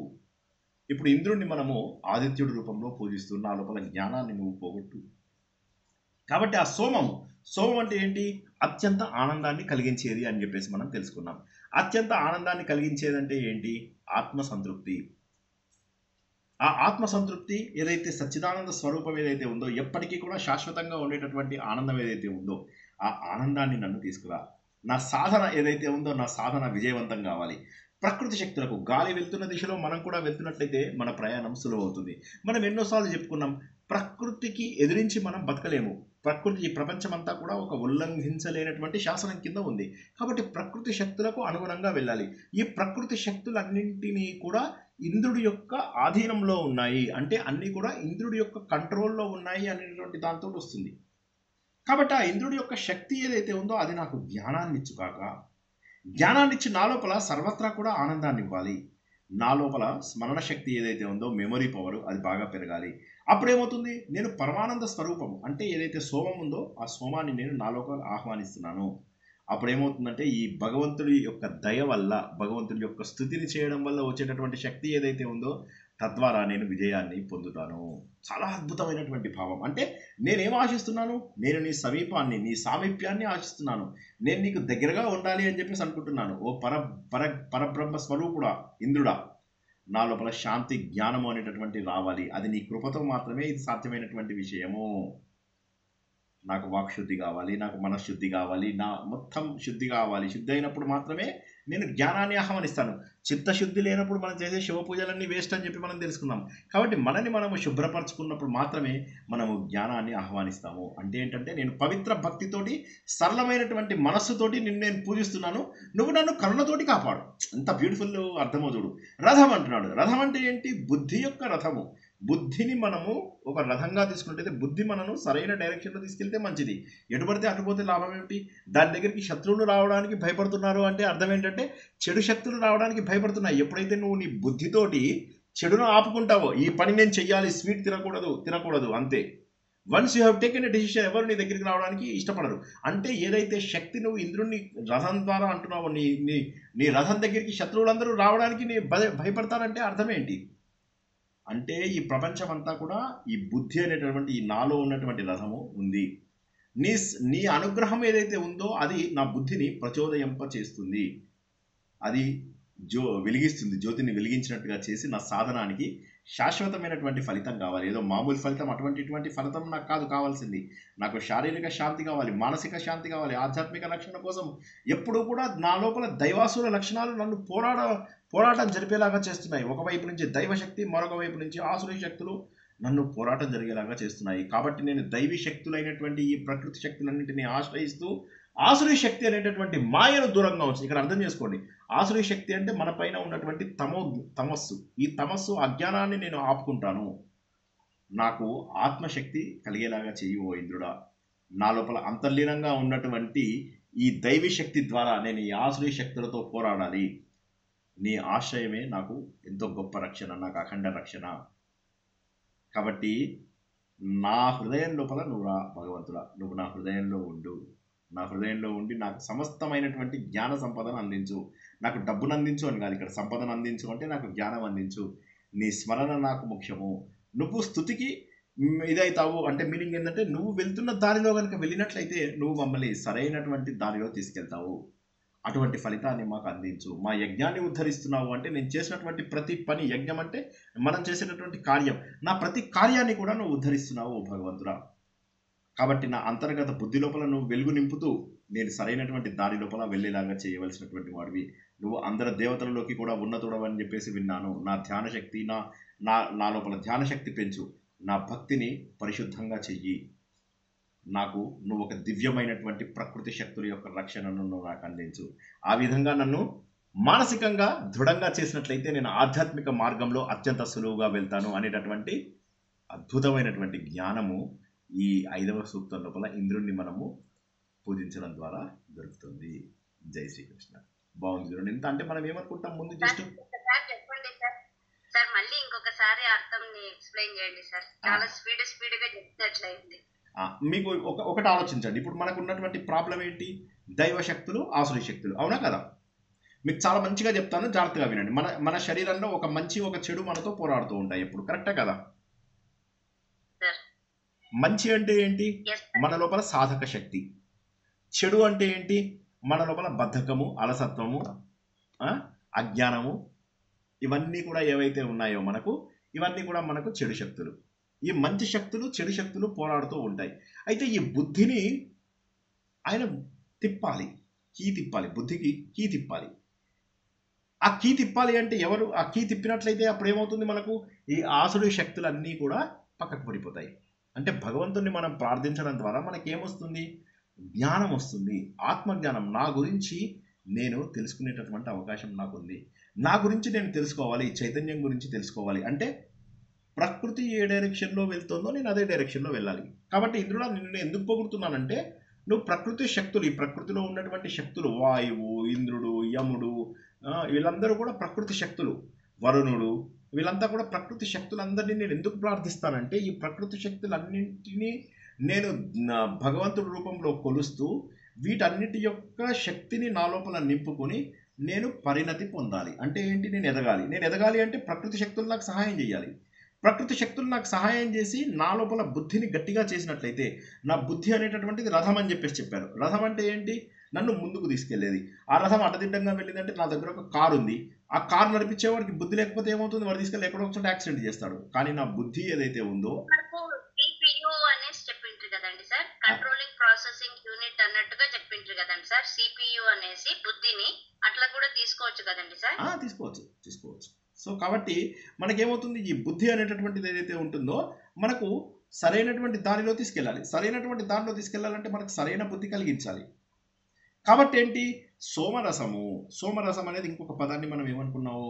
ఇప్పుడు ఇంద్రుడిని మనము ఆదిత్యుడి రూపంలో పూజిస్తూ నా లోపల జ్ఞానాన్ని నువ్వు పోగొట్టు. కాబట్టి ఆ సోమం అంటే ఏంటి? అత్యంత ఆనందాన్ని కలిగించేది అని చెప్పేసి మనం తెలుసుకున్నాం. అత్యంత ఆనందాన్ని కలిగించేదంటే ఏంటి? ఆత్మసంతృప్తి. ఆ ఆత్మసంతృప్తి ఏదైతే సచ్చిదానంద స్వరూపం ఏదైతే ఉందో, ఎప్పటికీ కూడా శాశ్వతంగా ఉండేటటువంటి ఆనందం ఏదైతే ఉందో, ఆ ఆనందాన్ని నన్ను తీసుకురా. నా సాధన ఏదైతే ఉందో, నా సాధన విజయవంతం కావాలి. ప్రకృతి శక్తులకు, గాలి వెళ్తున్న దిశలో మనం కూడా వెళ్తున్నట్లయితే మన ప్రయాణం సులువవుతుంది. మనం ఎన్నోసార్లు చెప్పుకున్నాం, ప్రకృతికి ఎదిరించి మనం బతకలేము. ప్రకృతి, ఈ ప్రపంచమంతా కూడా ఒక ఉల్లంఘించలేనటువంటి శాసనం కింద ఉంది. కాబట్టి ప్రకృతి శక్తులకు అనుగుణంగా వెళ్ళాలి. ఈ ప్రకృతి శక్తులన్నింటినీ కూడా ఇంద్రుడి యొక్క ఆధీనంలో ఉన్నాయి, అంటే అన్నీ కూడా ఇంద్రుడి యొక్క కంట్రోల్లో ఉన్నాయి అనేటువంటి దాంతో వస్తుంది. కాబట్టి ఆ ఇంద్రుడి యొక్క శక్తి ఏదైతే ఉందో అది నాకు జ్ఞానాన్ని ఇచ్చుకాక, జ్ఞానాన్ని ఇచ్చి నా లోపల సర్వత్రా కూడా ఆనందాన్ని ఇవ్వాలి. నా లోపల స్మరణ శక్తి ఏదైతే ఉందో, మెమరీ పవర్, అది బాగా పెరగాలి. అప్పుడేమవుతుంది, నేను పరమానంద స్వరూపం అంటే ఏదైతే సోమం ఉందో ఆ సోమాన్ని నేను నా లోపల ఆహ్వానిస్తున్నాను. అప్పుడేమవుతుందంటే ఈ భగవంతుడి యొక్క దయ వల్ల, భగవంతుడి యొక్క స్తుతిని చేయడం వల్ల వచ్చేటటువంటి శక్తి ఏదైతే ఉందో, తద్వారా నేను విజయాన్ని పొందుతాను. చాలా అద్భుతమైనటువంటి భావం. అంటే నేనేం ఆశిస్తున్నాను? నేను నీ సమీపాన్ని, నీ సామీప్యాన్ని ఆశిస్తున్నాను. నేను నీకు దగ్గరగా ఉండాలి అని చెప్పేసి అనుకుంటున్నాను. ఓ పరబ్రహ్మ స్వరూపుడా, ఇంద్రుడా, నా లోపల శాంతి, జ్ఞానము అనేటటువంటి రావాలి. అది నీ కృపతో మాత్రమే ఇది సాధ్యమైనటువంటి విషయము. నాకు వాక్శుద్ధి కావాలి, నాకు మనశ్శుద్ధి కావాలి, నా మొత్తం శుద్ధి కావాలి. శుద్ధి అయినప్పుడు మాత్రమే నేను జ్ఞానాన్ని ఆహ్వానిస్తాను. చిత్తశుద్ధి లేనప్పుడు మనం చేసే శివ పూజలన్నీ వేస్ట్ అని చెప్పి మనం తెలుసుకున్నాం. కాబట్టి మనని మనము శుభ్రపరచుకున్నప్పుడు మాత్రమే మనము జ్ఞానాన్ని ఆహ్వానిస్తాము. అంటే ఏంటంటే, నేను పవిత్ర భక్తితోటి, సరళమైనటువంటి మనస్సుతోటి నిన్ను నేను పూజిస్తున్నాను, నువ్వు నన్ను కరుణతోటి కాపాడు. ఎంత బ్యూటిఫుల్ అర్థమో చూడు. రథం అంటున్నాడు. రథం అంటే ఏంటి? బుద్ధి యొక్క రథము. బుద్ధిని మనము ఒక రథంగా తీసుకున్నట్టయితే బుద్ధి మనను సరైన డైరెక్షన్లో తీసుకెళ్తే మంచిది. ఎటుపడితే అటుపోతే లాభం ఏమిటి? దాని దగ్గరికి శత్రువులు రావడానికి భయపడుతున్నారు అంటే అర్థం ఏంటంటే, చెడు శక్తులు రావడానికి భయపడుతున్నాయి. ఎప్పుడైతే నువ్వు నీ బుద్ధితోటి చెడును ఆపుకుంటావో, ఈ పని నేను చెయ్యాలి, స్వీట్ తినకూడదు అంతే. Once you have taken a decision, ఎవరు నీ దగ్గరికి రావడానికి ఇష్టపడరు. అంటే ఏదైతే శక్తి నువ్వు ఇంద్రుడిని రథం ద్వారా అంటున్నావో, నీ రథం దగ్గరికి శత్రువులందరూ రావడానికి నీ భయపడతారంటే అర్థం ఏంటి? అంటే ఈ ప్రపంచం అంతా కూడా ఈ బుద్ధి అనేటటువంటి, ఈ నాలో ఉన్నటువంటి రథము ఉంది. నీ అనుగ్రహం ఏదైతే ఉందో అది నా బుద్ధిని ప్రచోదయింప చేస్తుంది. అది వెలిగిస్తుంది, జ్యోతిని వెలిగించినట్టుగా చేసి నా సాధనానికి శాశ్వతమైనటువంటి ఫలితం కావాలి. ఏదో మామూలు ఫలితం, ఇటువంటి ఫలితం నాకు కాదు కావాల్సింది. నాకు శారీరక శాంతి కావాలి, మానసిక శాంతి కావాలి. ఆధ్యాత్మిక రక్షణ కోసం ఎప్పుడూ కూడా నా లోపల దైవాసుర లక్షణాలు నన్ను పోరాటం జరిపేలాగా చేస్తున్నాయి. ఒకవైపు నుంచి దైవశక్తి, మరొక వైపు నుంచి ఆసురీ శక్తులు నన్ను పోరాటం జరిగేలాగా చేస్తున్నాయి. కాబట్టి నేను దైవీ శక్తులైనటువంటి ఈ ప్రకృతి శక్తులన్నింటినీ ఆశ్రయిస్తూ ఆసురీ శక్తి అనేటటువంటి మాయను దూరంగా ఉంచి, ఇక్కడ అర్థం చేసుకోండి, ఆసురీ శక్తి అంటే మన పైన ఉన్నటువంటి తమస్సు. ఈ తమస్సు, అజ్ఞానాన్ని నేను ఆపుకుంటాను. నాకు ఆత్మశక్తి కలిగేలాగా చెయ్యి ఓ ఇంద్రుడా. నా లోపల అంతర్లీనంగా ఉన్నటువంటి ఈ దైవీ శక్తి ద్వారా నేను ఈ ఆసురీ శక్తులతో పోరాడాలి. నీ ఆశ్రయమే నాకు ఎంతో గొప్ప రక్షణ, నాకు అఖండ రక్షణ. కాబట్టి నా హృదయం లోపల నువ్వు రా భగవంతుడా, నువ్వు నా హృదయంలో ఉండు, నా హృదయంలో ఉండి నాకు సమస్తమైనటువంటి జ్ఞాన సంపదను అందించు. నాకు డబ్బును అందించు అని కాదు, ఇక్కడ సంపదను అందించు అంటే నాకు జ్ఞానం అందించు. నీ స్మరణ నాకు ముఖ్యము. నువ్వు స్తుతికి ఇదవుతావు అంటే మీనింగ్ ఏంటంటే, నువ్వు వెళ్తున్న దారిలో కనుక వెళ్ళినట్లయితే నువ్వు మమ్మల్ని సరైనటువంటి దారిలో తీసుకెళ్తావు. అటువంటి ఫలితాన్ని మాకు అందించు. మా యజ్ఞాన్ని ఉద్ధరిస్తున్నావు అంటే నేను చేసినటువంటి ప్రతి పని, యజ్ఞం అంటే మనం చేసినటువంటి కార్యం, నా ప్రతి కార్యాన్ని కూడా నువ్వు ఉద్ధరిస్తున్నావు ఓ భగవంతుడా. కాబట్టి నా అంతర్గత బుద్ధి లోపల నువ్వు వెలుగు నింపుతూ నేను సరైనటువంటి దారి లోపల వెళ్ళేలాగా చేయవలసినటువంటి వాడివి. నువ్వు అందరి దేవతలలోకి కూడా ఉన్నతుడవని చెప్పేసి విన్నాను. నా ధ్యాన శక్తి నా లోపల ధ్యాన శక్తి పెంచు, నా భక్తిని పరిశుద్ధంగా చెయ్యి. నాకు నువ్వు ఒక దివ్యమైనటువంటి ప్రకృతి శక్తుల యొక్క రక్షణను నువ్వు నాకు అందించు. ఆ విధంగా నన్ను మానసికంగా దృఢంగా చేసినట్లయితే నేను ఆధ్యాత్మిక మార్గంలో అత్యంత సులువుగా వెళ్తాను అనేటటువంటి అద్భుతమైనటువంటి జ్ఞానము ఈ 5వ సూక్తం లోపల ఇంద్రుణ్ణి మనము పూజించడం ద్వారా దొరుకుతుంది. జై శ్రీకృష్ణ. బాగుంది చూడండి. ఎంత అంటే మనం ఏమనుకుంటాం ముందు జస్ట్ చెప్పండి సార్, మళ్ళీ ఇంకొకసారి అర్థం ఎక్స్ప్లెయిన్ చేయండి సార్. చాలా స్పీడ్గా చెప్తున్నట్లయింది. మీకు ఒకటి ఆలోచించండి. ఇప్పుడు మనకు ఉన్నటువంటి ప్రాబ్లం ఏంటి? దైవ శక్తులు, ఆసురీ శక్తులు, అవునా కదా? మీకు చాలా మంచిగా చెప్తాను, జాగ్రత్తగా వినండి. మన శరీరంలో ఒక మంచి ఒక చెడు మనతో పోరాడుతూ ఉంటాయి ఎప్పుడు, కరెక్టే కదా? మంచి అంటే ఏంటి? మన లోపల సాధక శక్తి. చెడు అంటే ఏంటి? మన లోపల బద్ధకము, అలసత్వము, అజ్ఞానము, ఇవన్నీ కూడా ఏవైతే ఉన్నాయో మనకు, ఇవన్నీ కూడా మనకు చెడు శక్తులు. ఈ మంచి శక్తులు, చెడు శక్తులు పోరాడుతూ ఉంటాయి. అయితే ఈ బుద్ధిని ఆయన తిప్పాలి, కీ తిప్పాలి, బుద్ధికి కీ తిప్పాలి. ఆ కీ తిప్పాలి అంటే ఎవరు? ఆ కీ తిప్పినట్లయితే అప్పుడు ఏమవుతుంది? మనకు ఈ ఆసురీ శక్తులన్నీ కూడా పక్కకు పడిపోతాయి. అంటే భగవంతుని మనం ప్రార్థించడం ద్వారా మనకేమొస్తుంది? జ్ఞానం వస్తుంది, ఆత్మజ్ఞానం. నా గురించి నేను తెలుసుకునేటటువంటి అవకాశం నాకుంది. నా గురించి నేను తెలుసుకోవాలి, చైతన్యం గురించి తెలుసుకోవాలి అంటే ప్రకృతి ఏ డైరెక్షన్లో వెళ్తుందో నేను అదే డైరెక్షన్లో వెళ్ళాలి. కాబట్టి ఇంద్రుడా నిన్ను ఎందుకు పొగుడుతున్నానంటే, నువ్వు ప్రకృతి శక్తులు, ఈ ప్రకృతిలో ఉన్నటువంటి శక్తులు, వాయువు, ఇంద్రుడు, యముడు, వీళ్ళందరూ కూడా ప్రకృతి శక్తులు, వరుణుడు, వీళ్ళంతా కూడా ప్రకృతి శక్తులందరినీ నేను ఎందుకు ప్రార్థిస్తానంటే, ఈ ప్రకృతి శక్తులన్నింటినీ నేను భగవంతుడి రూపంలో కొలుస్తూ వీటన్నిటి యొక్క శక్తిని నా లోపల నింపుకొని నేను పరిణతి పొందాలి. అంటే ఏంటి? నేను ఎదగాలి అంటే ప్రకృతి శక్తులు నాకు సహాయం చేయాలి. ప్రకృతి శక్తులు నాకు సహాయం చేసి నా లోపల బుద్ధిని గట్టిగా చేసినట్లయితే, నా బుద్ధి అనేటటువంటిది రథం అని చెప్పారు. రథం అంటే ఏంటి? నన్ను ముందుకు తీసుకెళ్లేది. ఆ రథం అడ్డదిడ్డంగా వెళ్ళిందంటే నా దగ్గర ఒక కారు ఉంది, ఆ కారు నడిపించేవాడికి బుద్ధి లేకపోతే ఏమవుతుంది? వాడు తీసుకెళ్ళి ఎక్కడో ఒకసారి యాక్సిడెంట్ చేస్తాడు. కానీ నా బుద్ధి ఏదైతే ఉందో, CPU అనేసి చెప్పిండ్రు కదండి సార్, కంట్రోలింగ్ ప్రాసెసింగ్ యూనిట్ అన్నట్టుగా చెప్పిండ్రు కదండి సార్. CPU అనేసి బుద్ధిని అట్లా కూడా తీసుకోవచ్చు కదండి సార్? తీసుకోవచ్చు. సో కాబట్టి మనకేమవుతుంది? ఈ బుద్ధి అనేటటువంటిది ఏదైతే ఉంటుందో మనకు సరైనటువంటి దారిలో తీసుకెళ్ళాలి. సరైనటువంటి దారిలో తీసుకెళ్ళాలంటే మనకు సరైన బుద్ధి కలిగించాలి. కాబట్టి ఏంటి? సోమరసం అనేది ఇంకొక పదాన్ని మనం ఏమనుకున్నావు?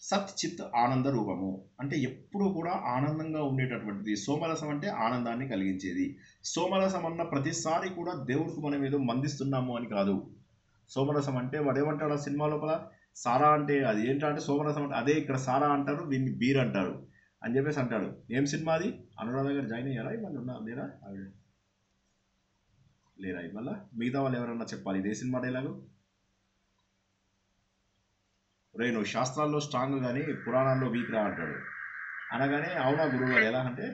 సత్ చిత్ ఆనంద రూపము. అంటే ఎప్పుడూ కూడా ఆనందంగా ఉండేటటువంటిది. సోమరసం అంటే ఆనందాన్ని కలిగించేది. సోమరసం అన్న ప్రతిసారి కూడా దేవుడికి మనం ఏదో మందిస్తున్నాము అని కాదు. సోమరసం అంటే వాడు ఏమంటాడు ఆ సినిమా లోపల? సారా అంటే అది ఏంటంటే సోమరసం అంటే అదే ఇక్కడ సారా అంటారు, దీన్ని బీర్ అంటారు అని చెప్పేసి అంటాడు. ఏం సినిమా అది? అనురాధ గారు జాయిన్ అయ్యారా? ఇవాళ లేరా? ఇవాళ మిగతా వాళ్ళు ఎవరన్నా చెప్పాలి. ఇదే సినిమా డైలాగు. రే నువ్వు శాస్త్రాల్లో స్ట్రాంగ్ కానీ పురాణాల్లో వీక్ రా అంటాడు. అనగానే అవునా గురువుగారు ఎలా అంటే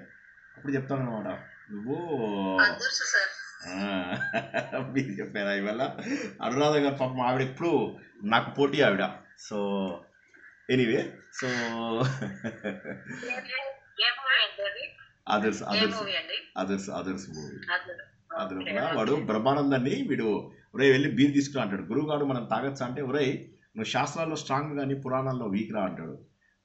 అప్పుడు చెప్తాను అనమాట, నువ్వు మీరు చెప్పారా ఇవాళ? అనురాధ గారు పాపం ఆవిడ ఎప్పుడు నాకు పోటీ ఆవిడ. So anyway, so others movie అందులో కూడా వాడు బ్రహ్మానందాన్ని వీడు ఒరే వెళ్ళి బీర్ తీసుకురా అంటాడు. గురువుగారు మనం తాగొచ్చా అంటే, ఒరే నువ్వు శాస్త్రాల్లో స్ట్రాంగ్ కానీ పురాణాల్లో వీక్ రా అంటాడు.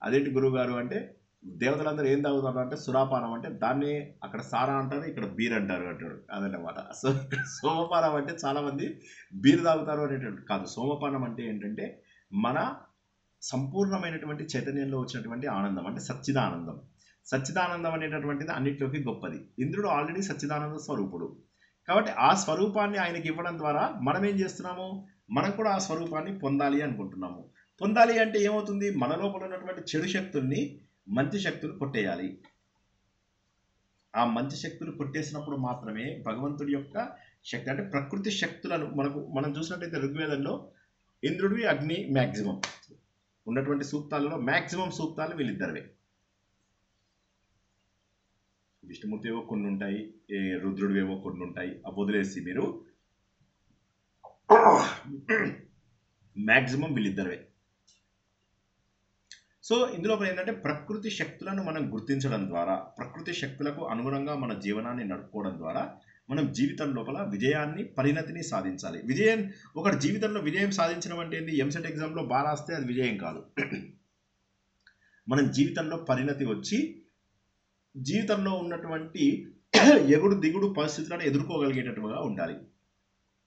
అదేంటి గురువుగారు అంటే, దేవతలందరూ ఏం తాగుతారు అంటే సురాపానం అంటే దాన్ని అక్కడ సారా అంటారు, ఇక్కడ బీర్ అంటారు అంటాడు. అదన్నమాట. సో సోమపానం అంటే చాలామంది బీర్ తాగుతారు అనేటువంటి కాదు. సోమపానం అంటే ఏంటంటే మన సంపూర్ణమైనటువంటి చైతన్యంలో వచ్చినటువంటి ఆనందం, అంటే సచ్చిదానందం. సచ్చిదానందం అనేటటువంటిది అన్నింటిలోకి గొప్పది. ఇంద్రుడు ఆల్రెడీ సచ్చిదానంద స్వరూపుడు. కాబట్టి ఆ స్వరూపాన్ని ఆయనకి ఇవ్వడం ద్వారా మనం ఏం చేస్తున్నాము? మనం కూడా ఆ స్వరూపాన్ని పొందాలి అనుకుంటున్నాము. పొందాలి అంటే ఏమవుతుంది? మన లోపల ఉన్నటువంటి చెడు శక్తుల్ని మంచి శక్తులు కొట్టేయాలి. ఆ మంచి శక్తులు కొట్టేసినప్పుడు మాత్రమే భగవంతుడి యొక్క శక్తి, అంటే ప్రకృతి శక్తులను మనం చూసినట్టయితే ఋగ్వేదంలో ఇంద్రుడివి, అగ్ని మ్యాక్సిమం ఉన్నటువంటి సూక్తాలలో మ్యాక్సిమం సూక్తాలు వీళ్ళిద్దరివే. విష్ణుమూర్తి ఏవో కొన్ని ఉంటాయి, రుద్రుడు ఏవో కొన్ని ఉంటాయి. అవి వదిలేసి మీరు మ్యాక్సిమం వీళ్ళిద్దరివే. సో ఇందులో ఏంటంటే ప్రకృతి శక్తులను మనం గుర్తించడం ద్వారా, ప్రకృతి శక్తులకు అనుగుణంగా మన జీవనాన్ని నడుపుకోవడం ద్వారా మనం జీవితం లోపల విజయాన్ని, పరిణతిని సాధించాలి. ఒకటి జీవితంలో విజయం సాధించడం అంటే ఏంది? ఎంసెట్ ఎగ్జామ్లో బాగా రాస్తే అది విజయం కాదు. మనం జీవితంలో పరిణతి వచ్చి జీవితంలో ఉన్నటువంటి ఎగుడు దిగుడు పరిస్థితులను ఎదుర్కోగలిగేటట్టుగా ఉండాలి.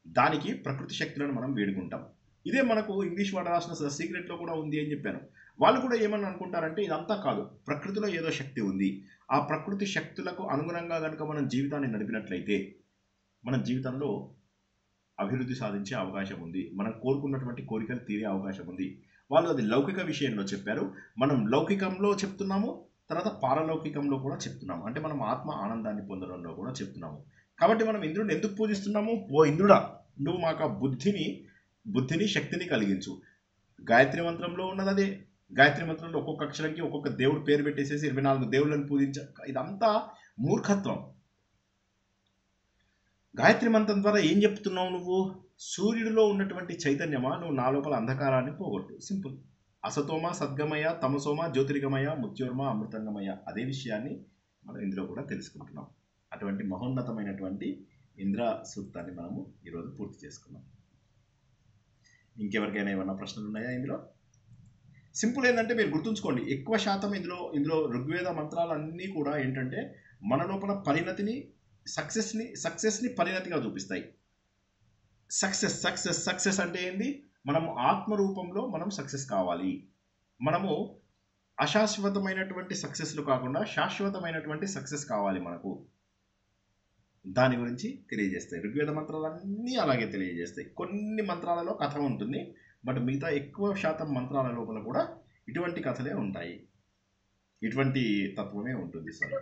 దానికి ప్రకృతి శక్తులను మనం వేడుకుంటాం. ఇదే మనకు ఇంగ్లీష్ వాడు రాసిన సీక్రెట్లో కూడా ఉంది అని చెప్పాను. వాళ్ళు కూడా ఏమని అనుకుంటారంటే ఇదంతా కాదు, ప్రకృతిలో ఏదో శక్తి ఉంది, ఆ ప్రకృతి శక్తులకు అనుగుణంగా కనుక మనం జీవితాన్ని నడిపినట్లయితే మన జీవితంలో అభివృద్ధి సాధించే అవకాశం ఉంది, మనం కోరుకున్నటువంటి కోరికలు తీరే అవకాశం ఉంది. వాళ్ళు అది లౌకిక విషయంలో చెప్పారు, మనం లౌకికంలో చెప్తున్నాము, తర్వాత పారలౌకికంలో కూడా చెప్తున్నాము. అంటే మనం ఆత్మ ఆనందాన్ని పొందడంలో కూడా చెప్తున్నాము. కాబట్టి మనం ఇంద్రుడిని ఎందుకు పూజిస్తున్నాము? ఓ ఇంద్రుడా, నువ్వు మాకు ఆ బుద్ధిని శక్తిని కలిగించు. గాయత్రి మంత్రంలో ఉన్నది అదే. గాయత్రి మంత్రంలో ఒక్కొక్క అక్షరంకి ఒక్కొక్క దేవుడు పేరు పెట్టేసేసి 24 దేవుళ్ళని పూజించ, ఇదంతా మూర్ఖత్వం. గాయత్రి మంత్రం ద్వారా ఏం చెప్తున్నావు నువ్వు? సూర్యుడిలో ఉన్నటువంటి చైతన్యమా, నువ్వు నా లోపల అంధకారాన్ని పోగొట్టు. సింపుల్. అసతోమ సద్గమయ, తమసోమ జ్యోతిర్గమయ, మృత్యోర్మ అమృతంగమయ. అదే విషయాన్ని మనం ఇందులో కూడా తెలుసుకుంటున్నాం. అటువంటి మహోన్నతమైనటువంటి ఇంద్ర సూక్తాన్ని మనము ఈరోజు పూర్తి చేసుకున్నాం. ఇంకెవరికైనా ఏమన్నా ప్రశ్నలు ఉన్నాయా? ఇందులో సింపుల్ ఏంటంటే మీరు గుర్తుంచుకోండి, ఎక్కువ శాతం ఇందులో ఋగ్వేద మంత్రాలన్నీ కూడా ఏంటంటే మన లోపల పరిణతిని, సక్సెస్ని పరిణతిగా చూపిస్తాయి. సక్సెస్ అంటే ఏంది? మనము ఆత్మరూపంలో మనం సక్సెస్ కావాలి. మనము అశాశ్వతమైనటువంటి సక్సెస్లు కాకుండా శాశ్వతమైనటువంటి సక్సెస్ కావాలి మనకు. దాని గురించి తెలియజేస్తాయి ఋగ్వేద మంత్రాలన్నీ. అలాగే తెలియజేస్తాయి. కొన్ని మంత్రాలలో కథ ఉంటుంది, బట్ మిగతా ఎక్కువ శాతం మంత్రాల లోపల కూడా ఇటువంటి కథలే ఉంటాయి, ఇటువంటి తత్వమే ఉంటుంది. సార్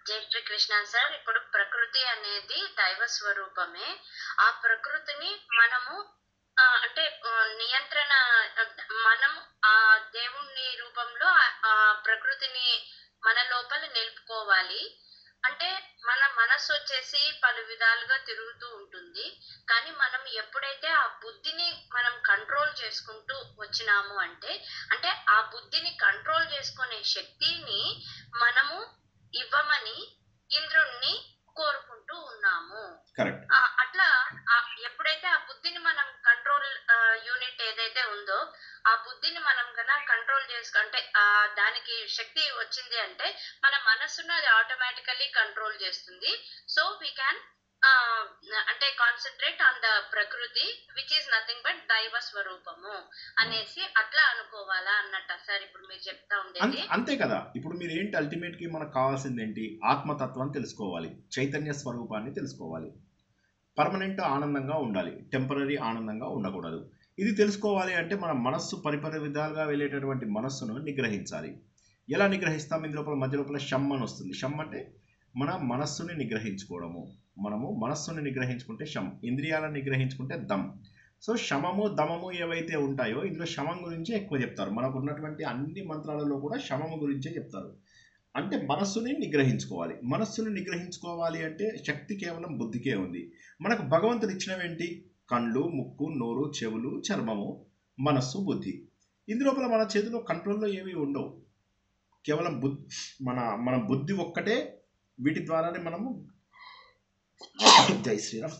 జై శ్రీకృష్ణ సార్. ఇప్పుడు ప్రకృతి అనేది దైవ స్వరూపమే. ఆ ప్రకృతిని మనము అంటే నియంత్రణ, మనం ఆ దేవుణ్ణి రూపంలో ఆ ప్రకృతిని మన లోపల నిలుపుకోవాలి. అంటే మన మనస్సు వచ్చేసి పలు విధాలుగా తిరుగుతూ ఉంటుంది, కానీ మనం ఎప్పుడైతే ఆ బుద్ధిని మనం కంట్రోల్ చేసుకుంటూ వచ్చినాము అంటే ఆ బుద్ధిని కంట్రోల్ చేసుకునే శక్తిని మనము ఇవ్వమని ఇంద్రుణ్ణి కోరుకుంటూ ఉన్నాము. అట్లా ఎప్పుడైతే ఆ బుద్ధిని మనం కంట్రోల్ యూనిట్ ఏదైతే ఉందో ఆ బుద్ధిని మనం కన్నా కంట్రోల్ చేసుకుంటే దానికి శక్తి వచ్చింది అంటే మన మనస్సును అది ఆటోమేటికల్లీ కంట్రోల్ చేస్తుంది. సో వీ క్యాన్ అంటే కాన్సన్ట్రేట్ ఆన్ ద ప్రకృతి విచ్ ఈస్ నథింగ్ బట్ దైవ స్వరూపము అనేసి అట్లా అనుకోవాలా అన్నట్ట సార్ ఇప్పుడు మీరు చెప్తా ఉండేది. అంతే కదా. ఇప్పుడు మీరు ఏంటి అల్టిమేట్ కి మనకు కావాల్సింది ఏంటి? ఆత్మతత్వాన్ని తెలుసుకోవాలి, చైతన్య స్వరూపాన్ని తెలుసుకోవాలి, పర్మనెంట్ ఆనందంగా ఉండాలి, టెంపరీ ఆనందంగా ఉండకూడదు. ఇది తెలుసుకోవాలి అంటే మన మనస్సు పరిపరి విధాలుగా వెళ్ళేటటువంటి మనస్సును నిగ్రహించాలి. ఎలా నిగ్రహిస్తాం? ఇందు లోపల మధ్య లోపల షమ్ అని వస్తుంది. షమ్ అంటే మన మనస్సుని నిగ్రహించుకోవడము. మనము మనస్సుని నిగ్రహించుకుంటే షమ్, ఇంద్రియాలను నిగ్రహించుకుంటే దమ్. సో శమము దమము ఏవైతే ఉంటాయో ఇందులో శమం గురించి ఎక్కువ చెప్తారు. మనకు ఉన్నటువంటి అన్ని మంత్రాలలో కూడా శమము గురించే చెప్తారు. అంటే మనస్సుని నిగ్రహించుకోవాలి. మనస్సుని నిగ్రహించుకోవాలి అంటే శక్తి కేవలం బుద్ధికే ఉంది. మనకు భగవంతుడు ఇచ్చినవేంటి? కళ్ళు, ముక్కు, నోరు, చెవులు, చర్మము, మనస్సు, బుద్ధి. ఇందులోపల మన చేతిలో కంట్రోల్లో ఏమీ ఉండవు. కేవలం మన బుద్ధి ఒక్కటే. వీటి ద్వారానే మనము జై శ్రీరామ్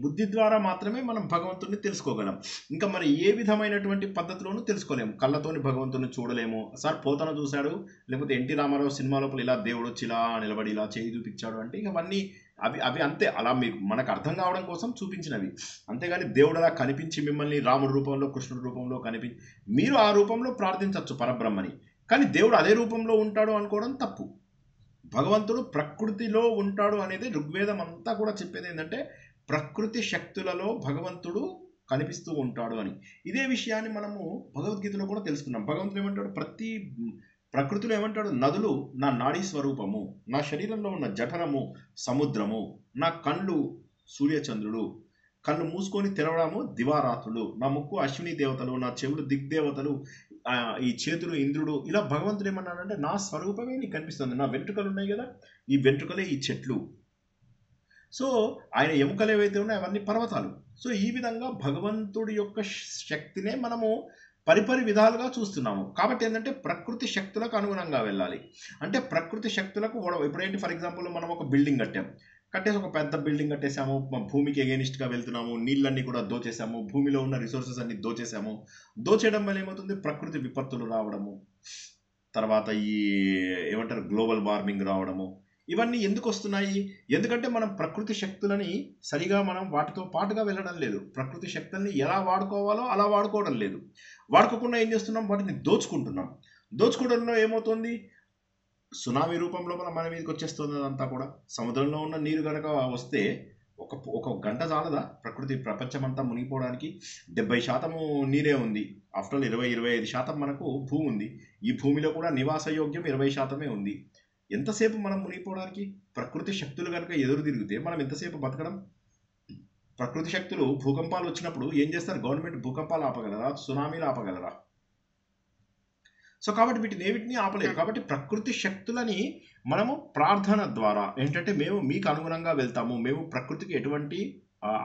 బుద్ధి ద్వారా మాత్రమే మనం భగవంతుడిని తెలుసుకోగలం. ఇంకా మరి ఏ విధమైనటువంటి పద్ధతిలోనూ తెలుసుకోలేము. కళ్ళతోని భగవంతుని చూడలేము. సార్ పోతన చూశాడు, లేకపోతే ఎన్టీ రామారావు సినిమా లోపల ఇలా దేవుడు వచ్చి ఇలా నిలబడి ఇలా చేయి చూపించాడు అంటే ఇక అవి అంతే, అలా మీకు మనకు అర్థం కావడం కోసం చూపించినవి. అంతేగాని దేవుడు అలా కనిపించి మిమ్మల్ని రాముడి రూపంలో, కృష్ణుడి రూపంలో కనిపించి మీరు ఆ రూపంలో ప్రార్థించవచ్చు పరబ్రహ్మని, కానీ దేవుడు అదే రూపంలో ఉంటాడు అనుకోవడం తప్పు. భగవంతుడు ప్రకృతిలో ఉంటాడు అనేది ఋగ్వేదం అంతా కూడా చెప్పేది ఏంటంటే ప్రకృతి శక్తులలో భగవంతుడు కనిపిస్తూ ఉంటాడు అని. ఇదే విషయాన్ని మనము భగవద్గీతలో కూడా తెలుసుకున్నాం. భగవంతుడు ఏమంటాడు, ప్రకృతిలో ఏమంటాడు, నదులు నా నాడీ స్వరూపము, నా శరీరంలో ఉన్న జఠరము సముద్రము, నా కళ్ళు సూర్యచంద్రుడు, కళ్ళు మూసుకొని తెరవడము దివారాత్రులు, నా ముక్కు అశ్విని దేవతలు, నా చెవులు దిగ్దేవతలు, ఈ చేతులు ఇంద్రుడు. ఇలా భగవంతుడు ఏమన్నాడంటే నా స్వరూపమే నీకు కనిపిస్తుంది. నా వెంట్రుకలు ఉన్నాయి కదా, ఈ వెంట్రుకలే ఈ చెట్లు. సో ఆయన ఎముకలు ఏవైతే ఉన్నాయో అవన్నీ పర్వతాలు. సో ఈ విధంగా భగవంతుడి యొక్క శక్తినే మనము పరిపరి విధాలుగా చూస్తున్నాము. కాబట్టి ఏంటంటే ప్రకృతి శక్తులకు అనుగుణంగా వెళ్ళాలి. అంటే ప్రకృతి శక్తులకు ఇప్పుడు ఏంటి, ఫర్ ఎగ్జాంపుల్ మనం ఒక బిల్డింగ్ కట్టేసి ఒక పెద్ద బిల్డింగ్ కట్టేసాము, భూమికి ఎగెనిస్ట్గా వెళ్తున్నాము, నీళ్ళన్నీ కూడా దోచేసాము, భూమిలో ఉన్న రిసోర్సెస్ అన్ని దోచేసాము. దోచేయడం వల్ల ఏమవుతుంది, ప్రకృతి విపత్తులు రావడము, తర్వాత ఈ ఏమంటారు గ్లోబల్ వార్మింగ్ రావడము, ఇవన్నీ ఎందుకు వస్తున్నాయి? ఎందుకంటే మనం ప్రకృతి శక్తులని సరిగా మనం వాటితో పాటుగా వెళ్ళడం లేదు. ప్రకృతి శక్తుల్ని ఎలా వాడుకోవాలో అలా వాడుకోవడం లేదు. వాడుకోకుండా ఏం చేస్తున్నాం, వాటిని దోచుకుంటున్నాం. దోచుకోవడంలో ఏమవుతుంది, సునామీ రూపంలో మన మీదకి వచ్చేస్తుంది అదంతా కూడా. సముద్రంలో ఉన్న నీరు కనుక వస్తే ఒక గంట చాలదా ప్రపంచం అంతా మునిగిపోవడానికి? 70% నీరే ఉంది. ఆఫ్టర్ ఆల్ 20-25% మనకు భూమి ఉంది. ఈ భూమిలో కూడా నివాస యోగ్యం 20% ఉంది. ఎంతసేపు మనం మునిగిపోవడానికి? ప్రకృతి శక్తులు కనుక ఎదురు తిరిగితే మనం ఎంతసేపు బతకడం? ప్రకృతి శక్తులు భూకంపాలు వచ్చినప్పుడు ఏం చేస్తారు? గవర్నమెంట్ భూకంపాలు ఆపగలరా? సునామీలు ఆపగలరా? సో కాబట్టి వీటిని ఆపలేరు. కాబట్టి ప్రకృతి శక్తులని మనము ప్రార్థన ద్వారా ఏంటంటే మేము మీకు అనుగుణంగా వెళ్తాము, మేము ప్రకృతికి ఎటువంటి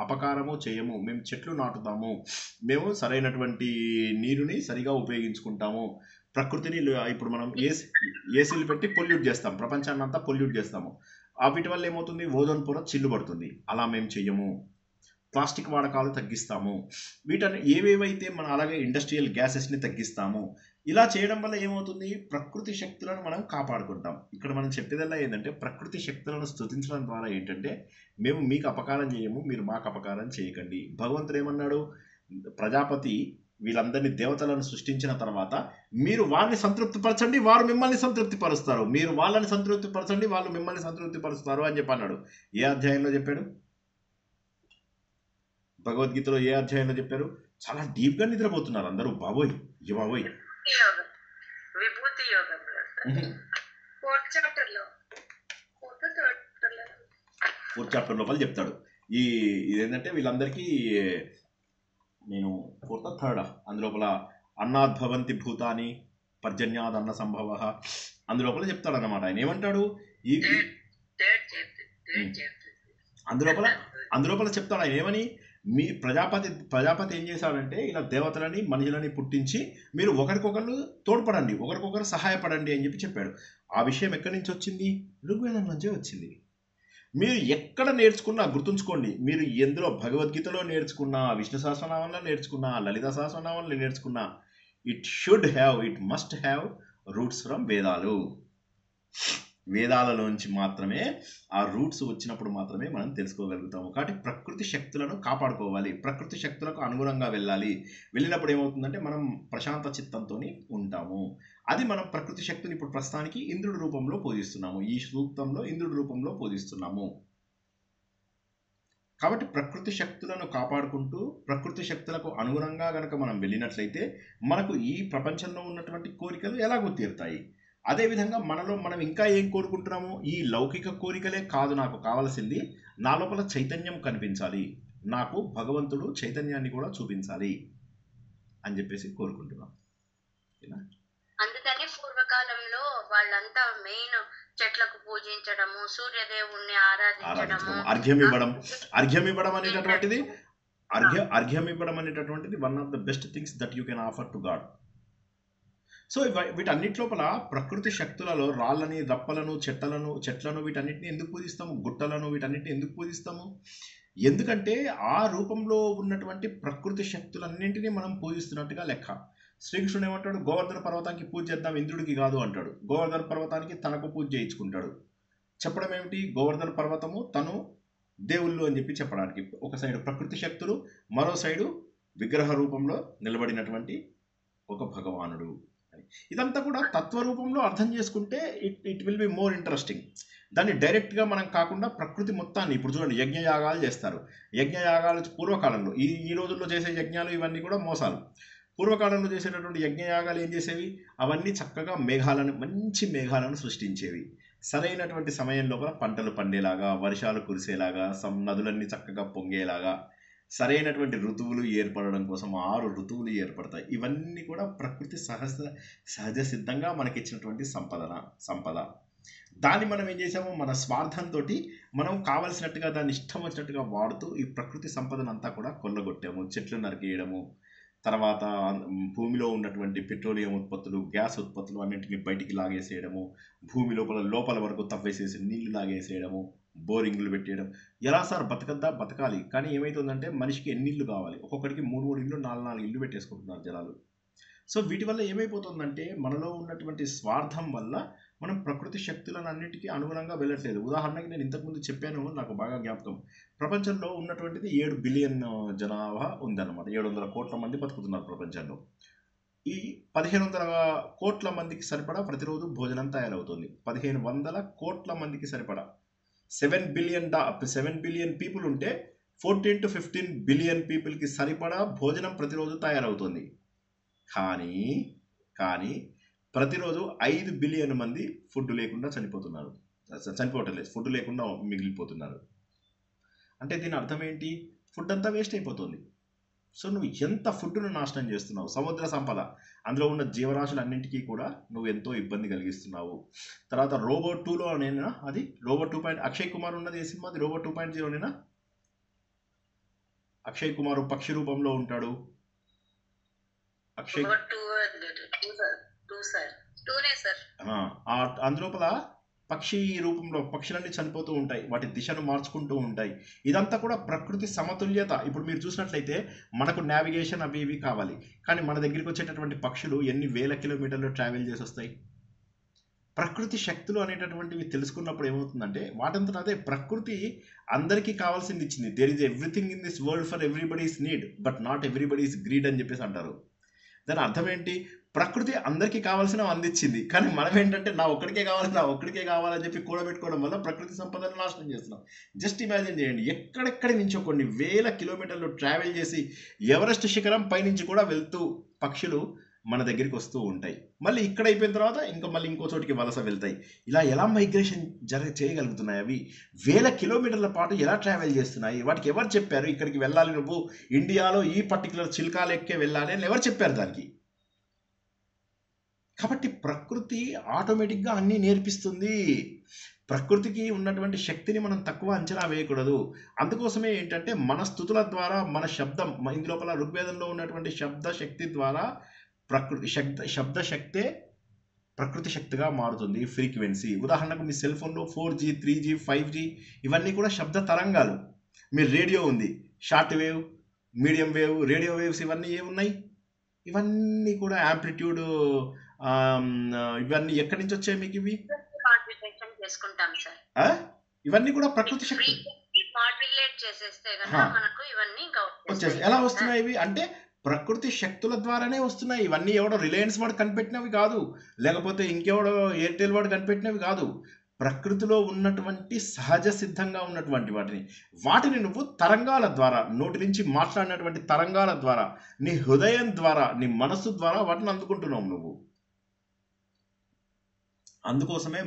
అపకారము చేయము, మేము చెట్లు నాటుతాము, మేము సరైనటువంటి నీరుని సరిగా ఉపయోగించుకుంటాము, ప్రకృతిని ఇప్పుడు మనం ఏసీలు పెట్టి పొల్యూట్ చేస్తాం, ప్రపంచాన్ని అంతా పొల్యూట్ చేస్తాము. వీటి వల్ల ఏమవుతుంది, ఓజోన్ పొర చిల్లు పడుతుంది. అలా మేము చెయ్యము. ప్లాస్టిక్ వాడకాలు తగ్గిస్తాము. వీటన్ని ఏవేవైతే మనం అలాగే ఇండస్ట్రియల్ గ్యాసెస్ని తగ్గిస్తాము. ఇలా చేయడం వల్ల ఏమవుతుంది, ప్రకృతి శక్తులను మనం కాపాడుకుంటాం. ఇక్కడ మనం చెప్పేదల్లా ఏంటంటే ప్రకృతి శక్తులను స్తుతించడం ద్వారా ఏంటంటే మేము మీకు అపకారం చేయము, మీరు మాకు అపకారం చేయకండి. భగవంతుడు ఏమన్నాడు, ప్రజాపతి వీళ్ళందరినీ దేవతలను సృష్టించిన తర్వాత మీరు వారిని సంతృప్తిపరచండి, వారు మిమ్మల్ని సంతృప్తిపరుస్తారు, మీరు వాళ్ళని సంతృప్తిపరచండి, వాళ్ళు మిమ్మల్ని సంతృప్తిపరుస్తారు అని చెప్పి అన్నాడు. ఏ అధ్యాయంలో చెప్పాడు? భగవద్గీతలో ఏ అధ్యాయంలో చెప్పారు? చాలా డీప్గా నిద్రపోతున్నారు అందరూ. బాబోయ్ బాబోయ్, విభూతి యోగం ఫోర్త్ చాప్టర్ లోపల చెప్తాడు. ఇదేంటంటే వీళ్ళందరికీ నేను థర్డ్ అందులోపల అన్నాద్భవంతి భూతాని పర్జన్యాద్ అన్న సంభవ అందులోపల చెప్తాడు అన్నమాట. ఆయన ఏమంటాడు, అందులోపల చెప్తాడు ఆయన ఏమని, మీ ప్రజాపతి ఏం చేశాడంటే ఇలా దేవతలని మనుషులని పుట్టించి మీరు ఒకరికొకరు తోడ్పడండి, ఒకరికొకరు సహాయపడండి అని చెప్పాడు. ఆ విషయం ఎక్కడి నుంచి వచ్చింది? ఋగ్వేదం నుంచే వచ్చింది. మీరు ఎక్కడ నేర్చుకున్నా గుర్తుంచుకోండి, మీరు ఎందులో భగవద్గీతలో నేర్చుకున్నా, విష్ణు సహస్రనామంలో నేర్చుకున్నా, లలిత సహస్రనామంలో నేర్చుకున్నా, it must have roots from వేదాలు. వేదాలలోంచి మాత్రమే ఆ రూట్స్ వచ్చినప్పుడు మాత్రమే మనం తెలుసుకోగలుగుతాము. కాబట్టి ప్రకృతి శక్తులను కాపాడుకోవాలి, ప్రకృతి శక్తులకు అనుగుణంగా వెళ్ళినప్పుడు ఏమవుతుందంటే మనం ప్రశాంత చిత్తంతో ఉంటాము. అది మనం ప్రకృతి శక్తిని ఇప్పుడు ప్రస్తుతానికి ఇంద్రుడి రూపంలో పూజిస్తున్నాము. ఈ సూక్తంలో ఇంద్రుడి రూపంలో పూజిస్తున్నాము. కాబట్టి ప్రకృతి శక్తులను కాపాడుకుంటూ ప్రకృతి శక్తులకు అనుగుణంగా కనుక మనం వెళ్ళినట్లయితే మనకు ఈ ప్రపంచంలో ఉన్నటువంటి కోరికలు ఎలాగో తీరుతాయి. అదేవిధంగా మనలో మనం ఇంకా ఏం కోరుకుంటున్నాము, ఈ లౌకిక కోరికలే కాదు నాకు కావాల్సింది, నా లోపల చైతన్యం కనిపించాలి, నాకు భగవంతుడు చైతన్యాన్ని కూడా చూపించాలి అని చెప్పేసి కోరుకుంటున్నాం. అందుకని పూర్వకాలంలో వాళ్ళంతా మెయిన్ చెట్లకు పూజించడము, సూర్యదేవుణ్ణి ఆరాధించడము, అర్ఘ్యం ఇవ్వడం అనేటటువంటిది one of the best things that you can offer to God. So వీటన్నిటి లోపల ప్రకృతి శక్తులలో రాళ్ళని, రప్పలను, చెట్లను వీటన్నిటిని ఎందుకు పూజిస్తాము? గుట్టలను వీటన్నిటిని ఎందుకు పూజిస్తాము? ఎందుకంటే ఆ రూపంలో ఉన్నటువంటి ప్రకృతి శక్తులన్నింటినీ మనం పూజిస్తున్నట్టుగా లెక్క. శ్రీకృష్ణుడు ఏమంటాడు, గోవర్ధన పర్వతానికి పూజ చేద్దాం ఇంద్రుడికి కాదు అంటాడు. గోవర్ధన పర్వతానికి తనకు పూజ చేయించుకుంటాడు. చెప్పడం ఏమిటి, గోవర్ధన పర్వతము తను దేవుళ్ళు అని చెప్పి చెప్పడానికి. ఒక సైడు ప్రకృతి శక్తులు, మరో సైడు విగ్రహ రూపంలో నిలబడినటువంటి ఒక భగవానుడు. ఇదంతా కూడా తత్వరూపంలో అర్థం చేసుకుంటే it will be more interesting. దాన్ని డైరెక్ట్గా మనం కాకుండా ప్రకృతి మొత్తాన్ని ఇప్పుడు చూడండి యజ్ఞయాగాలు చేస్తారు. యజ్ఞయాగాలు పూర్వకాలంలో ఈ రోజుల్లో చేసే యజ్ఞాలు ఇవన్నీ కూడా మోసాలు. పూర్వకాలంలో చేసేటటువంటి యజ్ఞయాగాలు ఏం చేసేవి, అవన్నీ చక్కగా మంచి మేఘాలను సృష్టించేవి. సరైనటువంటి సమయం లోపల పంటలు పండేలాగా, వర్షాలు కురిసేలాగా, నదులన్నీ చక్కగా పొంగేలాగా, సరైనటువంటి ఋతువులు ఏర్పడడం కోసం 6 ఋతువులు ఏర్పడతాయి. ఇవన్నీ కూడా ప్రకృతి సహజ సిద్ధంగా మనకిచ్చినటువంటి సంపద. దాన్ని మనం ఏం చేసాము, మన స్వార్థంతో మనం కావలసినట్టుగా దాన్ని ఇష్టం వచ్చినట్టుగా వాడుతూ ఈ ప్రకృతి సంపదను అంతా కూడా కొల్లగొట్టాము. చెట్లు నరికేయడము, తర్వాత భూమిలో ఉన్నటువంటి పెట్రోలియం ఉత్పత్తులు, గ్యాస్ ఉత్పత్తులు అన్నింటినీ బయటికి లాగేసేయడము, భూమి లోపల వరకు తవ్వేసేసి నీళ్లు లాగేసేయడము, బోరింగ్లు పెట్టేయడం. ఎలా సార్ బతకాలి, కానీ ఏమవుతుందంటే మనిషికి ఎన్ని ఇళ్ళు కావాలి, ఒక్కొక్కడికి 3 ఇళ్ళు 4 ఇళ్ళు పెట్టేసుకుంటున్నారు జనాలు. సో వీటి వల్ల ఏమైపోతుందంటే మనలో ఉన్నటువంటి స్వార్థం వల్ల మనం ప్రకృతి శక్తులను అన్నిటికీ అనుగుణంగా వెళ్ళట్లేదు. ఉదాహరణకి నేను ఇంతకుముందు చెప్పాను, నాకు బాగా జ్ఞాపకం, ప్రపంచంలో ఉన్నటువంటిది 7 బిలియన్ జనాభా ఉందన్నమాట. 700 కోట్ల మంది బతుకుతున్నారు ప్రపంచంలో. ఈ 1500 కోట్ల మందికి సరిపడా ప్రతిరోజు భోజనం తయారవుతుంది. 1500 కోట్ల మందికి సరిపడా 7 బిలియన్ పీపుల్ ఉంటే 14 to 15 బిలియన్ పీపుల్కి సరిపడా భోజనం ప్రతిరోజు తయారవుతుంది. కానీ ప్రతిరోజు 5 బిలియన్ మంది ఫుడ్ లేకుండా చనిపోవట్లేదు, ఫుడ్ లేకుండా మిగిలిపోతున్నారు. అంటే దీని అర్థం ఏంటి, ఫుడ్ అంతా వేస్ట్ అయిపోతుంది. సో నువ్వు ఎంత ఫుడ్ను నాశనం చేస్తున్నావు, సముద్ర సంపద, అందులో ఉన్న జీవరాశులన్నింటికీ కూడా నువ్వు ఎంతో ఇబ్బంది కలిగిస్తున్నావు. తర్వాత రోబో 2లోనేనా, అది రోబో 2. అక్షయ్ కుమార్ ఉన్నది ఏ సినిమా, అది రోబో 2.0నేనా? అక్షయ్ కుమార్ పక్షి రూపంలో ఉంటాడు. అక్షయ్ అందులోపల పక్షి రూపంలో పక్షులన్నీ చనిపోతూ ఉంటాయి, వాటి దిశను మార్చుకుంటూ ఉంటాయి. ఇదంతా కూడా ప్రకృతి సమతుల్యత. ఇప్పుడు మీరు చూసినట్లయితే మనకు నావిగేషన్ అవి ఇవి కావాలి, కానీ మన దగ్గరికి వచ్చేటటువంటి పక్షులు ఎన్ని వేల కిలోమీటర్లు ట్రావెల్ చేసి వస్తాయి. ప్రకృతి శక్తులు అనేటటువంటివి తెలుసుకున్నప్పుడు ఏమవుతుందంటే వాటంతట అదే ప్రకృతి అందరికీ కావాల్సింది ఇచ్చింది. There is everything in this world for everybody's need but not everybody's greed అని చెప్పేసి అంటారు. దాని అర్థం ఏంటి, ప్రకృతి అందరికీ కావాల్సిన అందించింది, కానీ మనం ఏంటంటే నా ఒక్కడికే కావాలని చెప్పి కూడబెట్టుకోవడం వల్ల ప్రకృతి సంపదను నాశనం చేస్తున్నాం. జస్ట్ ఇమాజిన్ చేయండి, ఎక్కడెక్కడి నుంచో కొన్ని వేల కిలోమీటర్లు ట్రావెల్ చేసి ఎవరెస్ట్ శిఖరం పైనుంచి కూడా వెళ్తూ పక్షులు మన దగ్గరికి వస్తూ ఉంటాయి. మళ్ళీ ఇక్కడ అయిపోయిన తర్వాత మళ్ళీ ఇంకో చోటికి వలస వెళ్తాయి. ఇలా ఎలా మైగ్రేషన్ చేయగలుగుతున్నాయి, అవి వేల కిలోమీటర్ల పాటు ఎలా ట్రావెల్ చేస్తున్నాయి, వాటికి ఎవరు చెప్పారు ఇక్కడికి వెళ్ళాలి, నువ్వు ఇండియాలో ఈ పర్టికులర్ చిల్కాలు ఎక్కే వెళ్ళాలి అని ఎవరు చెప్పారు దానికి? కాబట్టి ప్రకృతి ఆటోమేటిక్గా అన్నీ నేర్పిస్తుంది. ప్రకృతికి ఉన్నటువంటి శక్తిని మనం తక్కువ అంచనా వేయకూడదు. అందుకోసమే ఏంటంటే మన స్థుతుల ద్వారా, మన శబ్దం, ఇందులోపల ఋగ్వేదంలో ఉన్నటువంటి శబ్ద శక్తి ద్వారా శబ్ద శక్తే ప్రకృతి శక్తిగా మారుతుంది. ఫ్రీక్వెన్సీ, ఉదాహరణకు మీ సెల్ ఫోన్లో 4G 3G 5G ఇవన్నీ కూడా శబ్ద తరంగాలు. మీ రేడియో ఉంది, short wave, medium wave, radio waves, ఇవన్నీ ఏమున్నాయి, ఇవన్నీ కూడా యాంప్లిట్యూడ్, ఇవన్నీ ఎక్కడి నుంచి వచ్చాయి మీకు? ఇవి ఇవన్నీ కూడా ప్రకృతి శక్తి వచ్చేసి ఎలా వస్తున్నాయి ఇవి అంటే ప్రకృతి శక్తుల ద్వారానే వస్తున్నాయి. ఇవన్నీ ఎవడో రిలయన్స్ వాడు కనిపెట్టినవి కాదు, లేకపోతే ఇంకెవడో ఎయిర్టెల్ వాడు కనిపెట్టినవి కాదు. ప్రకృతిలో ఉన్నటువంటి సహజ సిద్ధంగా ఉన్నటువంటి వాటిని నువ్వు తరంగాల ద్వారా, నోటి నుంచి మాట్లాడినటువంటి తరంగాల ద్వారా, నీ హృదయం ద్వారా, నీ మనస్సు ద్వారా వాటిని అందుకుంటున్నావు నువ్వు. అందుకోసమే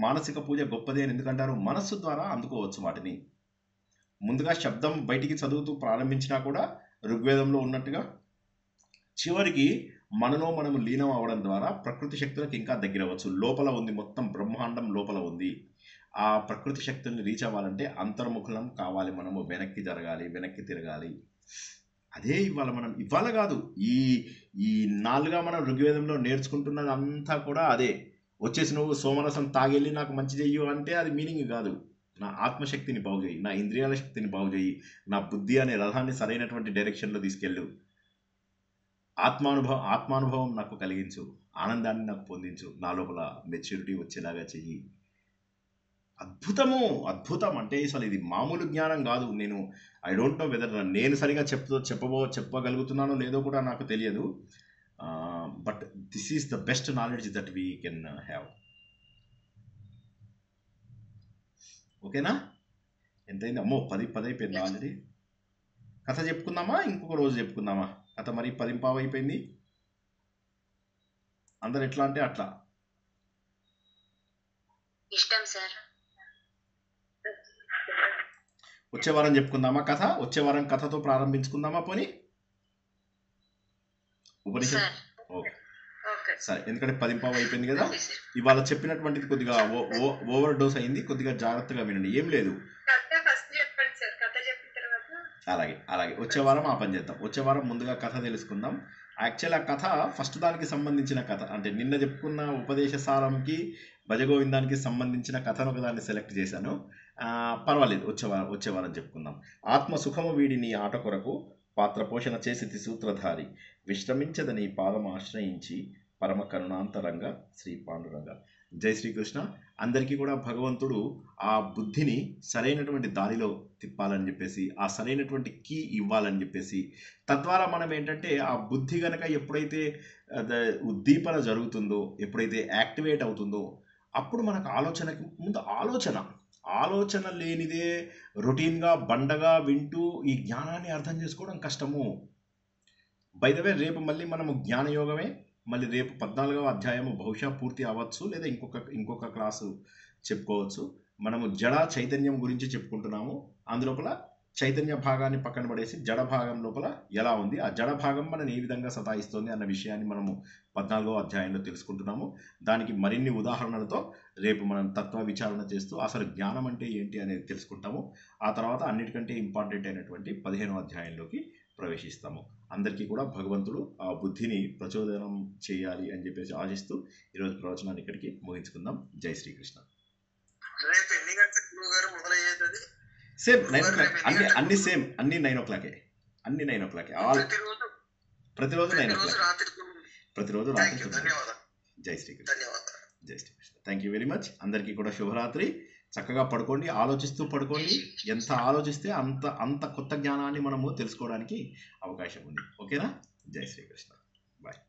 మానసిక పూజ గొప్పది అని ఎందుకంటారు, మనస్సు ద్వారా అందుకోవచ్చు వాటిని. ముందుగా శబ్దం బయటికి చదువుతూ ప్రారంభించినా కూడా ఋగ్వేదంలో ఉన్నట్టుగా చివరికి మనలో మనము లీనం అవ్వడం ద్వారా ప్రకృతి శక్తులకు ఇంకా దగ్గర అవ్వచ్చు. లోపల ఉంది, మొత్తం బ్రహ్మాండం లోపల ఉంది. ఆ ప్రకృతి శక్తుల్ని రీచ్ అవ్వాలంటే అంతర్ముఖులం కావాలి, మనము వెనక్కి జరగాలి, వెనక్కి తిరగాలి. అదే ఇవాళ కాదు, ఈ నాలుగా మనం ఋగ్వేదంలో నేర్చుకుంటున్నది అంతా కూడా అదే. వచ్చేసి నువ్వు సోమరసం తాగెళ్ళి నాకు మంచి చెయ్యు అంటే అది మీనింగ్ కాదు. నా ఆత్మశక్తిని బాగు చేయి, నా ఇంద్రియాల శక్తిని బాగు చేయి, నా బుద్ధి అనే రథాన్ని సరైనటువంటి డైరెక్షన్లో తీసుకెళ్ళు, ఆత్మానుభవం నాకు కలిగించు, ఆనందాన్ని నాకు పొందించు, నా లోపల మెచ్యూరిటీ వచ్చేలాగా చెయ్యి. అద్భుతం అంటే అసలు ఇది మామూలు జ్ఞానం కాదు. ఐ డోంట్ నో వెదర్ నేను సరిగా చెప్పగలుగుతున్నానో లేదో కూడా నాకు తెలియదు. But this is the best knowledge that we can have. ఓకేనా? ఎంతైంది? అమ్మో 10 అయిపోయింది ఆల్రెడీ. కథ చెప్పుకుందామా, ఇంకొక రోజు చెప్పుకుందామా? కథ మరి 10:15 అయిపోయింది. అందరు ఎట్లా అంటే అట్లా. ఇష్టం సార్. వచ్చే వారం చెప్పుకుందామా కథ? వచ్చే వారం కథతో ప్రారంభించుకుందామా పోనీ? ఉపనిషత్. ఓకే సరే, ఎందుకంటే 10:15 అయిపోయింది కదా. ఇవాళ చెప్పినటువంటిది కొద్దిగా ఓవర్ డోస్ అయింది, కొద్దిగా జాగ్రత్తగా వినండి. ఏం లేదు, అలాగే వచ్చే వారం ఆ పని చేద్దాం. వచ్చే వారం ముందుగా కథ తెలుసుకుందాం. యాక్చువల్ ఆ కథ ఫస్ట్ దానికి సంబంధించిన కథ, అంటే నిన్న చెప్పుకున్న ఉపదేశ సారంకి భజగోవిందానికి సంబంధించిన కథను ఒకదాన్ని సెలెక్ట్ చేశాను. పర్వాలేదు, వచ్చే వారం చెప్పుకుందాం. ఆత్మ సుఖము వీడిని ఆట కొరకు పాత్ర పోషణ చేసి సూత్రధారి విశ్రమించదని పాదం ఆశ్రయించి పరమ కరుణాంతరంగా శ్రీ పాండురంగ. జై శ్రీకృష్ణ. అందరికీ కూడా భగవంతుడు ఆ బుద్ధిని సరైనటువంటి దారిలో తిప్పాలని చెప్పేసి, ఆ సరైనటువంటి కీ ఇవ్వాలని చెప్పేసి, తద్వారా మనం ఏంటంటే ఆ బుద్ధి కనుక ఎప్పుడైతే ఉద్దీపన జరుగుతుందో, ఎప్పుడైతే యాక్టివేట్ అవుతుందో, అప్పుడు మనకు ఆలోచనకి ముందు ఆలోచన లేనిదే రొటీన్గా బండగా వింటూ ఈ జ్ఞానాన్ని అర్థం చేసుకోవడం కష్టము. బై ద వే, రేపు మళ్ళీ మనము జ్ఞానయోగమే, మళ్ళీ రేపు 14వ అధ్యాయము బహుశా పూర్తి అవ్వచ్చు, లేదా ఇంకొక క్లాసు చెప్పుకోవచ్చు. మనము జడ చైతన్యం గురించి చెప్పుకుంటున్నాము. అందులోపల చైతన్య భాగాన్ని పక్కన పడేసి జడ భాగం లోపల ఎలా ఉంది, ఆ జడ భాగం మనని ఏ విధంగా సతాయిస్తుంది అన్న విషయాన్ని మనము 14వ అధ్యాయంలో తెలుసుకుంటున్నాము. దానికి మరిన్ని ఉదాహరణలతో రేపు మనం తత్వ విచారణ చేస్తూ అసలు జ్ఞానం అంటే ఏంటి అనేది తెలుసుకుంటాము. ఆ తర్వాత అన్నిటికంటే ఇంపార్టెంట్ అయినటువంటి 15వ అధ్యాయంలోకి ప్రవేశిస్తాము. అందరికీ కూడా భగవంతుడు ఆ బుద్ధిని ప్రచోదనం చేయాలి అని చెప్పేసి ఆశిస్తూ ఈరోజు ప్రవచనాన్ని ఇక్కడికి ముగించుకుందాం. జై శ్రీకృష్ణ. సేమ్ 9 o'clock, అన్ని సేమ్, అన్ని 9 o'clock, అన్ని 9 o'clock, ప్రతిరోజు 9 o'clock, ప్రతిరోజు రాత్రి. జై శ్రీకృష్ణ. జై Srikrishna. Thank you very much. అందరికీ కూడా శుభరాత్రి. చక్కగా పడుకోండి, ఆలోచిస్తూ పడుకోండి. ఎంత ఆలోచిస్తే అంత కొత్త జ్ఞానాన్ని మనము తెలుసుకోవడానికి అవకాశం ఉంది. ఓకేనా? జై శ్రీకృష్ణ. బాయ్.